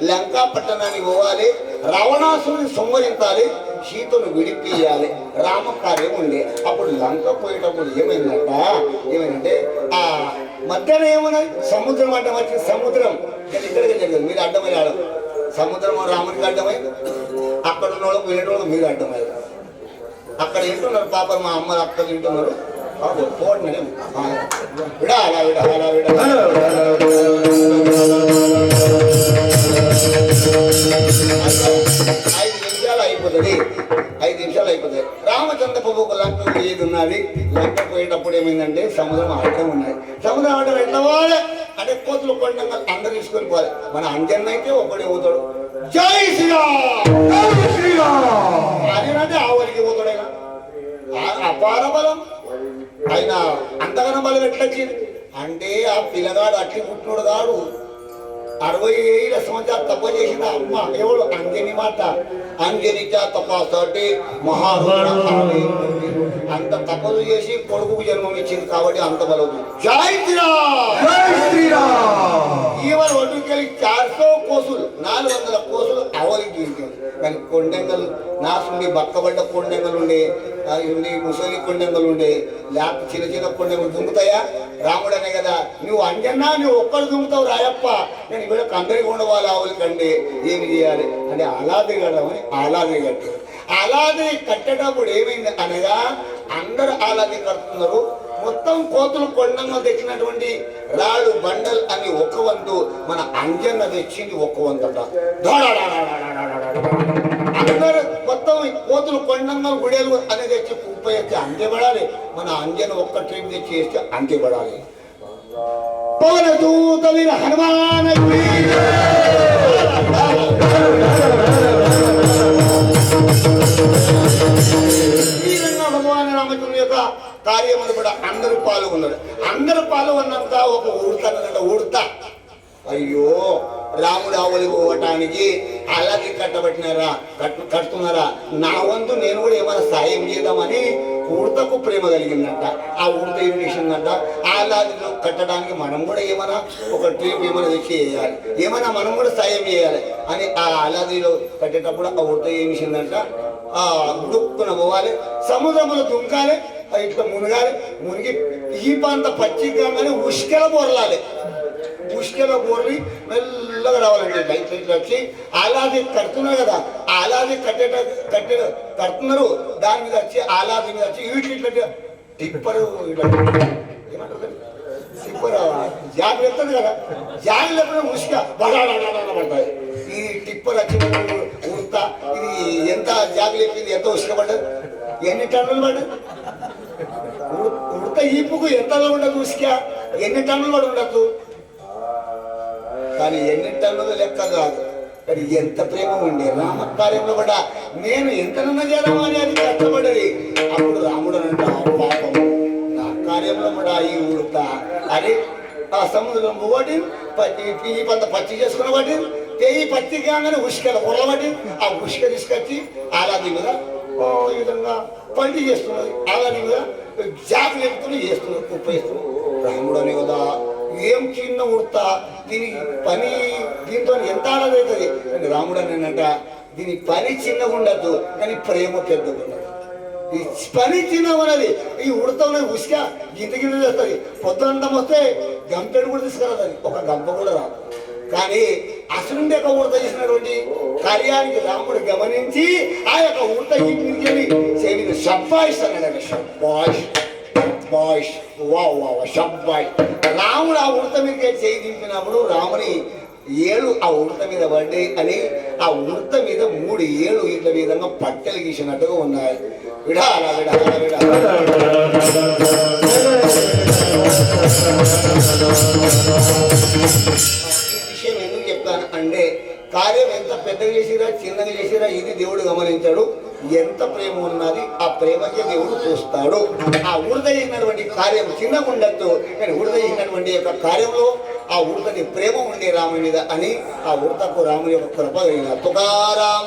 లంకా పట్టణానికి పోవాలి, రావణాసురుని సంహరించాలి, సీతను విడిపియాలి. రామకార్యం ఉండే. అప్పుడు లంక పోయేటప్పుడు ఏమైందంటే ఆ మధ్యన ఏమన్నది? సముద్రం అడ్డం వచ్చి, సముద్రం ఇక్కడికి జరిగింది. మీరు అడ్డమయ్యాడు. సముద్రం రామునికి అడ్డమై, అక్కడ ఉన్న వాళ్ళు పోయేటోళ్ళు మీరు అడ్డమయ్యారు. అక్కడ వింటున్నారు పాప మా అమ్మ అక్కడ వింటున్నారు పోండి విడా అలా విడా అలా విడా 5 నిమిషాలు అయిపోతుంది రామచంద్ర ప్రభుకు లంక ఏది ఉన్నది లంక పోయేటప్పుడు ఏమైందంటే సముద్రం ఆడటం ఉన్నది సముద్రం ఆడటం ఎట్లవాడే అంటే కోతులు కొండంగా అందరు తీసుకొని పోవాలి మన అంజన్న అయితే ఒకడే పోతాడు జై శ్రీరామ్ అదేనంటే ఆవలికి పోతాడు ఆయన అపార బలం ఆయన అంతగానో బలం ఎట్లొచ్చింది అంటే ఆ పిల్లగాడు అట్టి పుట్టినోడు కాడు 65 సంవత్సరాలు తప్ప చేసిన అమ్మ ఎవడు అంజని మాట అంజనిక తపస్సు మహారుణ అంత తపస్సు చేసి కొడుకు జన్మం ఇచ్చింది కాబట్టి అంత బలవుతుంది జై శ్రీరామ్ ఈవల ఒడ్డుకెళ్ళి 400 కోసులు 400 కోసులు అవలికి తీరుతుంది కానీ కొండెంగలు నాసుండి బక్కబడ్డ కొండెంగలు ఉండే ముసలి కొండెంగలు ఉండే లేకపోతే చిన్న చిన్న కొండెంగలు దుంకుతాయా రాముడు అనే కదా నువ్వు అంజన్నా నువ్వు ఒక్కడు దుంకుతావు రాయప్ప నేను ఇక్కడ అందరికి ఉండవాలి ఆవులకండి ఏమి చేయాలి అంటే అలా దిగడమని అలాది కట్టారు అలాది కట్టేటప్పుడు ఏమైంది అనగా అందరు అలాది కడుతున్నారు మొత్తం కోతులు కొండంగా తెచ్చినటువంటి రాళ్ళు బండల్ అని ఒక వంతు మన అంజన్న తెచ్చింది ఒక వంతట అందరు మొత్తం కోతులు కొండంగా గుడేలు అని తెచ్చి కుప్ప ఎత్తి అంతేపడాలి మన అంజన ఒక్క ట్రిప్ తెచ్చి వేస్తే అంతేపడాలి పవన దూత వీర హనుమాన భగవాన్ రామచంద్రుని యొక్క కార్యములు కూడా అందరూ పాల్గొన్నారు అందరూ పాల్గొన్నంత ఒక ఉడతా అయ్యో రాముడు ఆవులు పోవటానికి అలాగే కట్టుతున్నారా నా వంతు నేను కూడా ఏమైనా సాయం చేద్దామని ఉడతకు ప్రేమ కలిగిందంట ఆ ఉడత ఏం చేసిందంట అలాదిలో కట్టడానికి మనం కూడా ఏమైనా ఒక ట్రిప్ ఏమైనా తెచ్చి వేయాలి ఏమైనా మనం కూడా సాయం చేయాలి అని ఆ అలాదిలో కట్టేటప్పుడు ఆ ఉడత ఏం చేసిందంట ఆ ఉడుక్కున పోవాలి సముద్రంలో దుంకాలి ఇట్లా మునగాలి మునిగి ఈ పంత పచ్చిగానే ఉష్కెల బొరలాలి ఉష్కెల బోర్లి మెల్లగా రావాలంటే లైట్ లైట్లు వచ్చి అలాది కడుతున్నారు కదా ఆ అలాది కడుతున్నారు దాని మీద వచ్చి అలాది మీద వచ్చి వీటి ఇట్లా టిప్పరు ఏమంటారు టిప్పర్ జాగ్రత్త ఎత్తుంది కదా జాగ్రత్త ఉష్క పడతాయి ఈ టిప్పర్ వచ్చి ఉడతా ఇది ఎంత జాగ్రత్త ఎంత ఉష్క పడ్డది ఎన్ని టన్నులు పడ్డది ఉడత ఈపుకు ఎంతలో ఉండదు ఉష్క ఎన్ని టన్నులు పడి ఉండదు కానీ ఎన్ని టన్నులు లెక్క కాదు కానీ ఎంత ప్రేమ ఉండే రామ కార్యంలో కూడా నేను ఎంతనన్నా చేద్దామా అని అది కష్టపడ్డది అప్పుడు రాముడు అంట పాపం నా కార్యంలో కూడా ఈ ఉడతా అని ఆ సముద్రం పోటీ ఈ పంత పచ్చి చేసుకున్న వాటి ఈ పత్తి కాగానే ఉష్కల పొరలబట్టి ఆ ఉష్క తీసుకొచ్చి ఆలాది మీద ఈ విధంగా పండి చేస్తున్నది ఆలాది మీద జాకులు ఎత్తుకుని చేస్తున్నారు కుప్ప వేస్తున్నారు రాముడు అనే కదా ఏం చిన్న ఉడతా దీని పని దీంతో ఎంత ఆడదవుతుంది అని రాముడు అనేనంట దీని పని చిన్నగా ఉండద్దు కానీ ప్రేమ పెద్దగా ఉండదు ఈ పని చిన్నగా ఉన్నది ఈ ఉడత ఉన్నది ఉసుక గింత గింత చేస్తుంది పొద్దుంతం వస్తే గంపెడు కూడా తీసుకురాదు ఒక గంప కూడా రాదు కానీ అసలుండి యొక్క ఉడత చేసినటువంటి కార్యానికి రాముడు గమనించి ఆ యొక్క ఉడత ఈ పిలిచేది చేయండి షబ్బాయిస్ అన్నాడు షబ్బాయిస్ బాయ్స్ షబ్బాయిస్ రాముడు ఆ ఉడత మీద చేయి దింపినప్పుడు రాముని ఏళ్ళు ఆ ఉడత మీద పడ్డాయి అని ఆ ఉడత మీద 3 ఏళ్ళు ఇట్ల విధంగా పట్టెలు గీసినట్టుగా ఉన్నాయి విడాల విడాల విడాల విషయం ఎందుకు చెప్తాను అంటే కార్యం ఎంత పెద్దగా చేసిరా చిన్నగా చేసిరా ఇది దేవుడు గమనించాడు ఎంత ప్రేమ ఉన్నది ఆ ప్రేమకి దేవుడు చూస్తాడు ఆ ఉడత చేసినటువంటి కార్యం చిన్నగా ఉండొచ్చు కానీ ఉడత చేసినటువంటి యొక్క కార్యంలో ఆ ఉడతని ప్రేమ ఉండే రాముని మీద అని ఆ ఉడతకు రాముని యొక్క కృప కలిగిన తుకారాం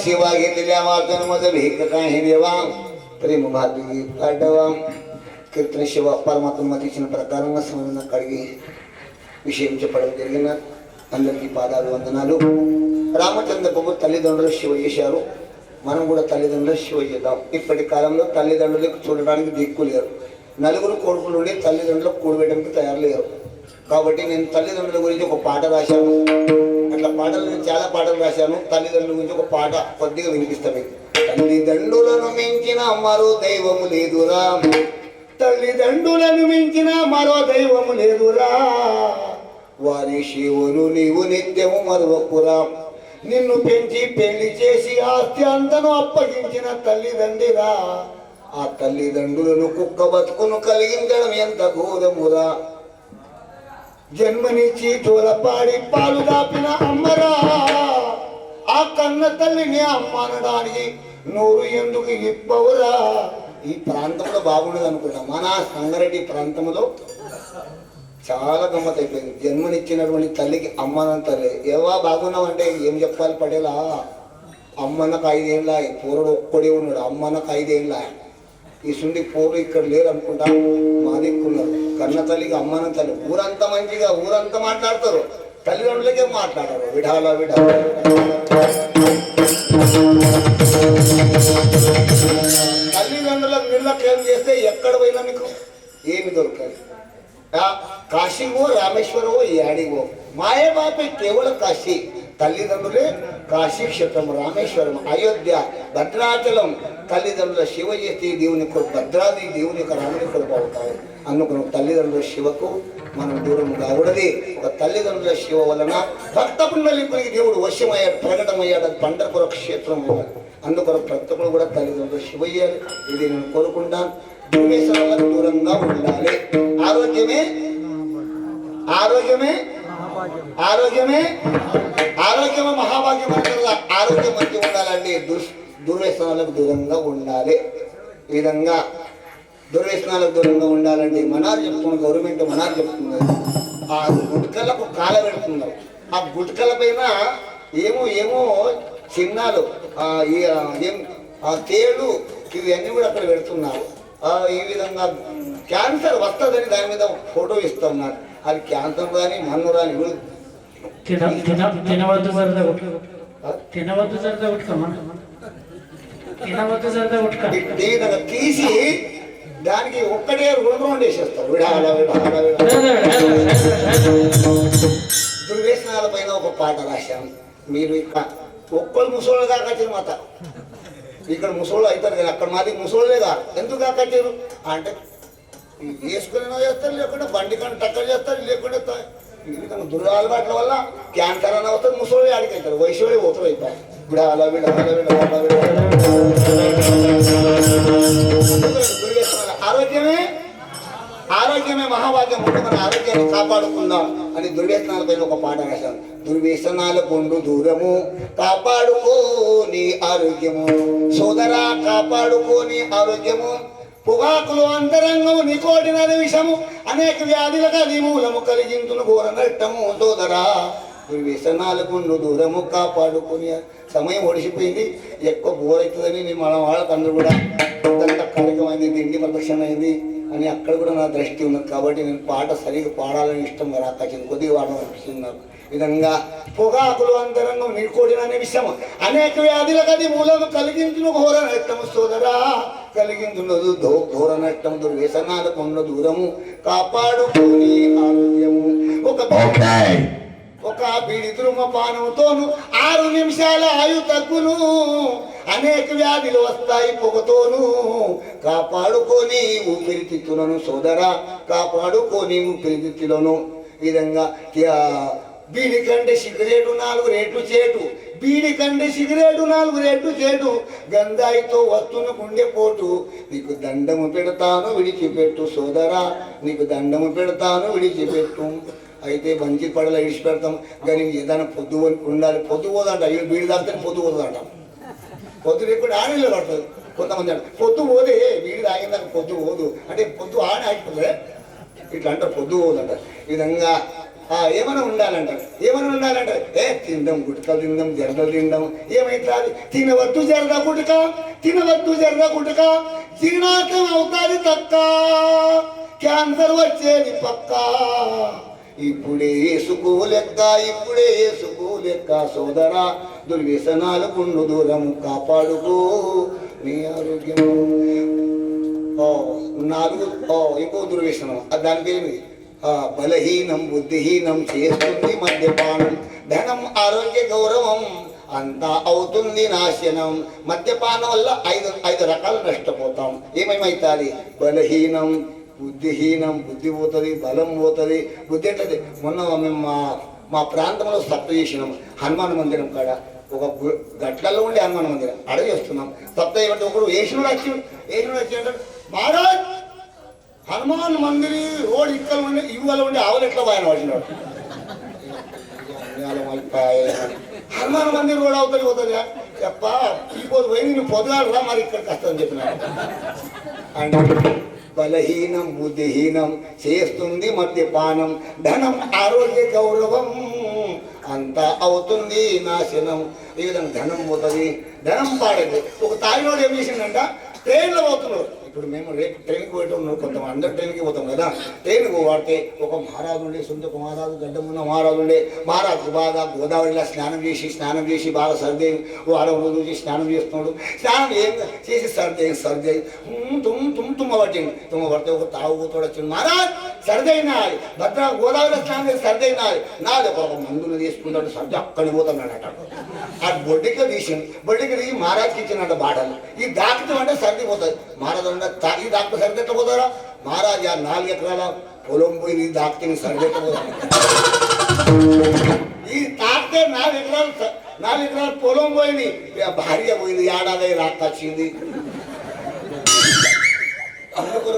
शिवा घेतलेल्या वाचनमध्ये भेक काही देवा प्रेम भागी काढवा कीर्तन शिवा పరమాత్మ తీసిన ప్రకారంగా సమయం కడిగి విషయం చెప్పడం జరిగిన అందరికీ పాదాలు వందనాలు. రామచంద్ర ప్రభు తల్లిదండ్రులు శివ చేశారు, మనం కూడా తల్లిదండ్రులు శివ చేద్దాం. ఇప్పటి కాలంలో తల్లిదండ్రులకు చూడడానికి దిక్కు లేరు, నలుగురు కొడుకులు ఉండి తల్లిదండ్రులకు కూడబెట్టడానికి తయారు లేరు. కాబట్టి నేను తల్లిదండ్రుల గురించి ఒక పాట రాశాను. అట్లా పాటలు నేను చాలా పాటలు రాశాను. తల్లిదండ్రుల గురించి ఒక పాట కొద్దిగా వినిపిస్తాను. తల్లిదండ్రులను మించిన మరో దైవము లేదురా, తల్లిదండ్రులను మించిన మరో దైవము లేదురా, వారి శివును నీవు నిత్యము మరొకురా, నిన్ను పెంచి పెళ్లి చేసి ఆస్తి అంతను అప్పగించిన తల్లిదండ్రిరా, ఆ తల్లిదండ్రులను కుక్క బతుకును కలిగించడం ఎంత ఘోరమురా, జన్మనిచ్చి తోలపాడి పాలు దాపిన అమ్మరా, ఆ కన్న తల్లిని అమ్మ అనడానికి నోరు ఎందుకు ఇప్పవురా. ఈ ప్రాంతంలో బాగుండదు అనుకుంటా, మన సంగారెడ్డి ప్రాంతంలో చాలా గమ్మత్ అయిపోయింది. జన్మనిచ్చినటువంటి తల్లికి అమ్మనంతలే ఏవా బాగున్నావు అంటే ఏం చెప్పాలి పడేలా, అమ్మన్నకు 5 ఏళ్ళ పూర్వుడు ఒక్కడే ఉన్నాడు, అమ్మన్నకు 5 ఏళ్ళ. ఈ సుండి పూర్లు ఇక్కడ లేరు అనుకుంటా, మా దిక్కున్నారు. కన్న తల్లికి అమ్మన తల్లి ఊరంతా మంచిగా ఊరంతా మాట్లాడతారు, తల్లిదండ్రులకే మాట్లాడారు విడాల విడాల. తల్లిదండ్రులకు నిర్లక్ష్యం చేస్తే ఎక్కడ పోయినా మీకు ఏమి దొరకదు. కాశీగో రామేశ్వరమో యాడిగో మాయే బాపే కేవలం కాశీ, తల్లిదండ్రులే కాశీ క్షేత్రం, రామేశ్వరం, అయోధ్య, భద్రాచలం. తల్లిదండ్రుల శివ చేస్తే దేవుని కొరకు భద్రాది దేవుని యొక్క రాముని కొరకు అవుతాయి. అందుకని తల్లిదండ్రుల శివకు మనం దూరం కాకూడదు. ఒక తల్లిదండ్రుల శివ వలన భక్త పుండలికునికి దేవుడు వశ్యమయ్యాడు, ప్రకటమయ్యాడు. అది పండరపుర క్షేత్రం. అందుకొరకు ప్రతి ఒక్కరు కూడా తల్లిదండ్రులు శివ చేయాలి. ఇది నేను కోరుకుంటాను. దుర్వ్యసనాలకు దూరంగా ఉండాలి. ఆరోగ్యమే ఆరోగ్యమే ఆరోగ్యమే ఆరోగ్యమే మహాభాగ్యం అంటారు. ఆరోగ్యం మంచిగా ఉండాలండి. దుర్వ్యసనాలకు దూరంగా ఉండాలి. ఈ విధంగా దుర్వ్యసనాలకు దూరంగా ఉండాలండి. మనాలు చెప్తున్నారు, గవర్నమెంట్ మనాలు చెప్తున్నారు. ఆ గుట్కలకు కాల పెడుతున్నారు. ఆ గుట్కల పైన ఏమో ఏమో చిన్నాలు, ఏం తేళ్ళు, ఇవన్నీ కూడా అక్కడ పెడుతున్నారు. ఈ విధంగా క్యాన్సర్ వస్తుందని దాని మీద ఫోటో ఇస్తున్నారు. అది క్యాన్సర్ కానీ మన్ను రాని తినవద్దు సరదా తినవద్దు సరదా తినవద్దు సరదా తీసి దానికి ఒక్కటే 2 రౌండ్ వేసేస్తారు. దుర్వ్యసనాల పైన ఒక పాట రాశాను. మీరు ఇక్కడ ఒక్కరు ముసోళ్ళు కాకొచ్చారు మాత, ఇక్కడ ముసోళ్ళు అవుతారు కదా, అక్కడ మాది ముసోళ్ళేగా. ఎందుకు కాకొచ్చారు అంటే వేసుకుని చేస్తారు, లేకుంటే బండి కానీ టక్కర్ చేస్తారు, లేకుంటే దురలవాట్ల వల్ల క్యాన్సర్ అని అవుతుంది. ముసలి ఆడికి అవుతారు, వయసు పోతారు అయిపోయి. ఆరోగ్యమే ఆరోగ్యమే మహాభాగ్యం. ముందు మన ఆరోగ్యాన్ని కాపాడుకుందాం అని దుర్వ్యసనాల పైన ఒక పాట రాశాను. దుర్వ్యసనాల కొండు దూరము కాపాడుకోని ఆరోగ్యము, సోదరా కాపాడుకోని ఆరోగ్యము, పొగాకులు అంతరంగము నికోటినది విషము, అనేక వ్యాధులకు అది మూలము కలిగించును ఘోర నష్టము. సోదరా దుర్వ్యసనాలకు దూరము కాపాడుకుని. సమయం ఒడిసిపోయింది, ఎక్కువ బోర్ అవుతుందని నేను మన వాళ్ళకి అందరూ కూడా పెద్దంత కార్యక్రమం అయింది, తిండి ప్రదక్షిణ అయింది అని అక్కడ కూడా నా దృష్టి ఉన్నది. కాబట్టి నేను పాట సరిగ్గా పాడాలని ఇష్టం రాకొచ్చింది, కొద్దిగా వాడాలనిపిస్తుంది నాకు. విధంగా పొగాకులు అంతరంగం నికోటిననే విషయము, అనేక వ్యాధులకు అది మూలము కలిగించును ఘోర నష్టము. సోదరా కలిగించున్నదు ఘోర నష్టము. దుర్వ్యసనాలకు దూరము కాపాడుకుని ఆరోగ్యము. ఒక ఒక బీడి ధూమపానంతోను 6 నిమిషాల ఆయు తగ్గును, అనేక వ్యాధులు వస్తాయి పొగతోను. కాపాడుకొని ఊపిరితిత్తులను సోదరా, కాపాడుకొని ఊపిరితిత్తులను. ఈ విధంగా బీడి కంటే సిగరేటు 4 రేట్లు చేటు, బీడి కంటే సిగరేటు 4 రేట్లు చేటు, గంధాయితో వస్తున్న గుండెపోటు. నీకు దండము పెడతాను విడిచిపెట్టు సోదరా, నీకు దండము పెడతాను విడిచిపెట్టు. అయితే మంచి పడల ఇడిచి పెడతాం, కానీ ఏదైనా పొద్దు ఉండాలి. పొద్దు పోదంట, అయ్యో బీడి తాగితే పొద్దు పోతుందంట. పొద్దు లేకుండా ఆడలో పడుతుంది. కొంతమంది అంట పొద్దు పోదే, బీడి తాగిందాక పొద్దు పోదు అంటే పొద్దు ఆడ ఆగిపోతుంది. ఇట్లా అంటారు పొద్దు పోదంట. ఈ విధంగా ఏమైనా ఉండాలంటారు. ఏమైనా ఉండాలంటారు, తిందాం గుటకలు తిందాం జరదలు తిందాం. ఏమైతుంది? తినవద్దు జరద గుటక, తినవద్దు జరద గుటక, జీర్ణార్థం అవుతాది తక్క, క్యాన్సర్ వచ్చేది పక్కా. ఇప్పుడే ఏసుకో లెక్క, ఇప్పుడే ఏసుకో లెక్క సోదరా, దుర్వ్యసనాలు గుండు దూరం కాపాడుకో నీ ఆరోగ్యం. 4 ఇంకో దుర్వ్యసనం, దానికి ఏమి? బలహీనం బుద్ధిహీనం చేస్తుంది మద్యపానం, ధనం ఆరోగ్య గౌరవం అంతా అవుతుంది నాశనం. మద్యపానం వల్ల 5 రకాలు నష్టపోతాం. ఏమేమవుతుంది? బలహీనం బుద్ధిహీనం, బుద్ధి పోతుంది, బలం పోతుంది. బుద్ధి ఎట్లది? మొన్న మేము మా ప్రాంతంలో సప్త చేసినాం. హనుమాన్ మందిరం కాడ ఒక గట్లలో ఉండే హనుమాన్ మందిరం అడవి చేస్తున్నాం. సప్త ఏమంటే ఒకడు వేసినోడు వచ్చి అంటాడు, మహారాజ్ హనుమాన్ మందిరి రోడ్ ఇక్కడ ఉండి ఇవ్వాల ఉండి ఆవులు ఎట్లా పోయాను వాడినాడు. హనుమాన్ మందిర్ రోడ్ అవుతుంది పోతుందా చెప్ప, ఈ పోదు పోయి నేను పొద్దుగాడు రా మరి ఇక్కడికి వస్తుందని చెప్పినాడు. అంటే బలహీనం బుద్ధిహీనం చేస్తుంది మద్యపానం, ధనం ఆరోగ్య గౌరవం అంతా అవుతుంది నాశనం. ఈ విధంగా ధనం పోతుంది, ధనం పాడేది. ఒక తాగినోడు ఏం చేసిందంట, ట్రైన్లో పోతున్నాడు. ఇప్పుడు మేము రేపు ట్రైన్కి పోయటం ఉన్నాం, కొంతమంది అందరు ట్రైన్కి పోతాం కదా. ట్రైన్కి వాడితే ఒక మహారాజు ఉండే, సొంత మహారాజు గడ్డమున్న మహారాజు ఉండే. మహారాజు బాగా గోదావరిలో స్నానం చేసి బాగా సర్ది వారం రోజు స్నానం చేస్తున్నాడు. స్నానం ఏం చేసి సర్ది తుమ్మ పట్టింది. తుమ్మ పడితే ఒక తాగుతోడు వచ్చింది, మహారాజ్ సర్ది అయినాది, భద్ర గోదావరిలో స్నానం చేసి సర్ది అయినాది. నాది ఒక మందులు తీసుకుంటాడు, సర్ది అక్కడికి పోతున్నాడట. ఆ బొడ్డికి తీసింది, బొడ్డికి తీసి మహారాజ్కి ఇచ్చినట్టు బాటలు. ఈ దాకితం అంటే సర్ది పోతుంది. మహారాజు ఈ డాక్టర్ సర్ది ఎట్లా పోతారా? మహారాజ్ 4 ఎకరాల పొలం పోయి డాక్టర్ సర్ది ఎట్లా పోతారు? ఈ తాకితే 4 ఎకరాల పొలం పోయింది, భార్య పోయింది, ఏడాది రాకొచ్చింది. అందుకు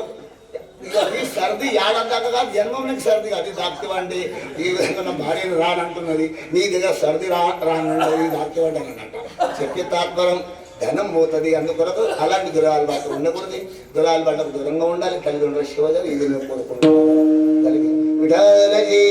ఇక ఈ సర్ది ఏడాది దాకా కాదు, జన్మంలోకి సర్ది కాదు. ఇది దాక్తివండి ఈ విధంగా నా భార్యను రానంటున్నది, నీ దగ్గర సర్ది రానున్నది దాక్తివండి అని అంట. చెప్పే తాత్పరం ధనం పోతుంది. అందుకొరకు అలాంటి దురాలవాటు ఉండకూడదు. దురాలవాట్లకు దూరంగా ఉండాలి. తల్లిదండ్రుల శివజలు ఇది మేము కోరుకుంటాం. కలిగి విఠలజీ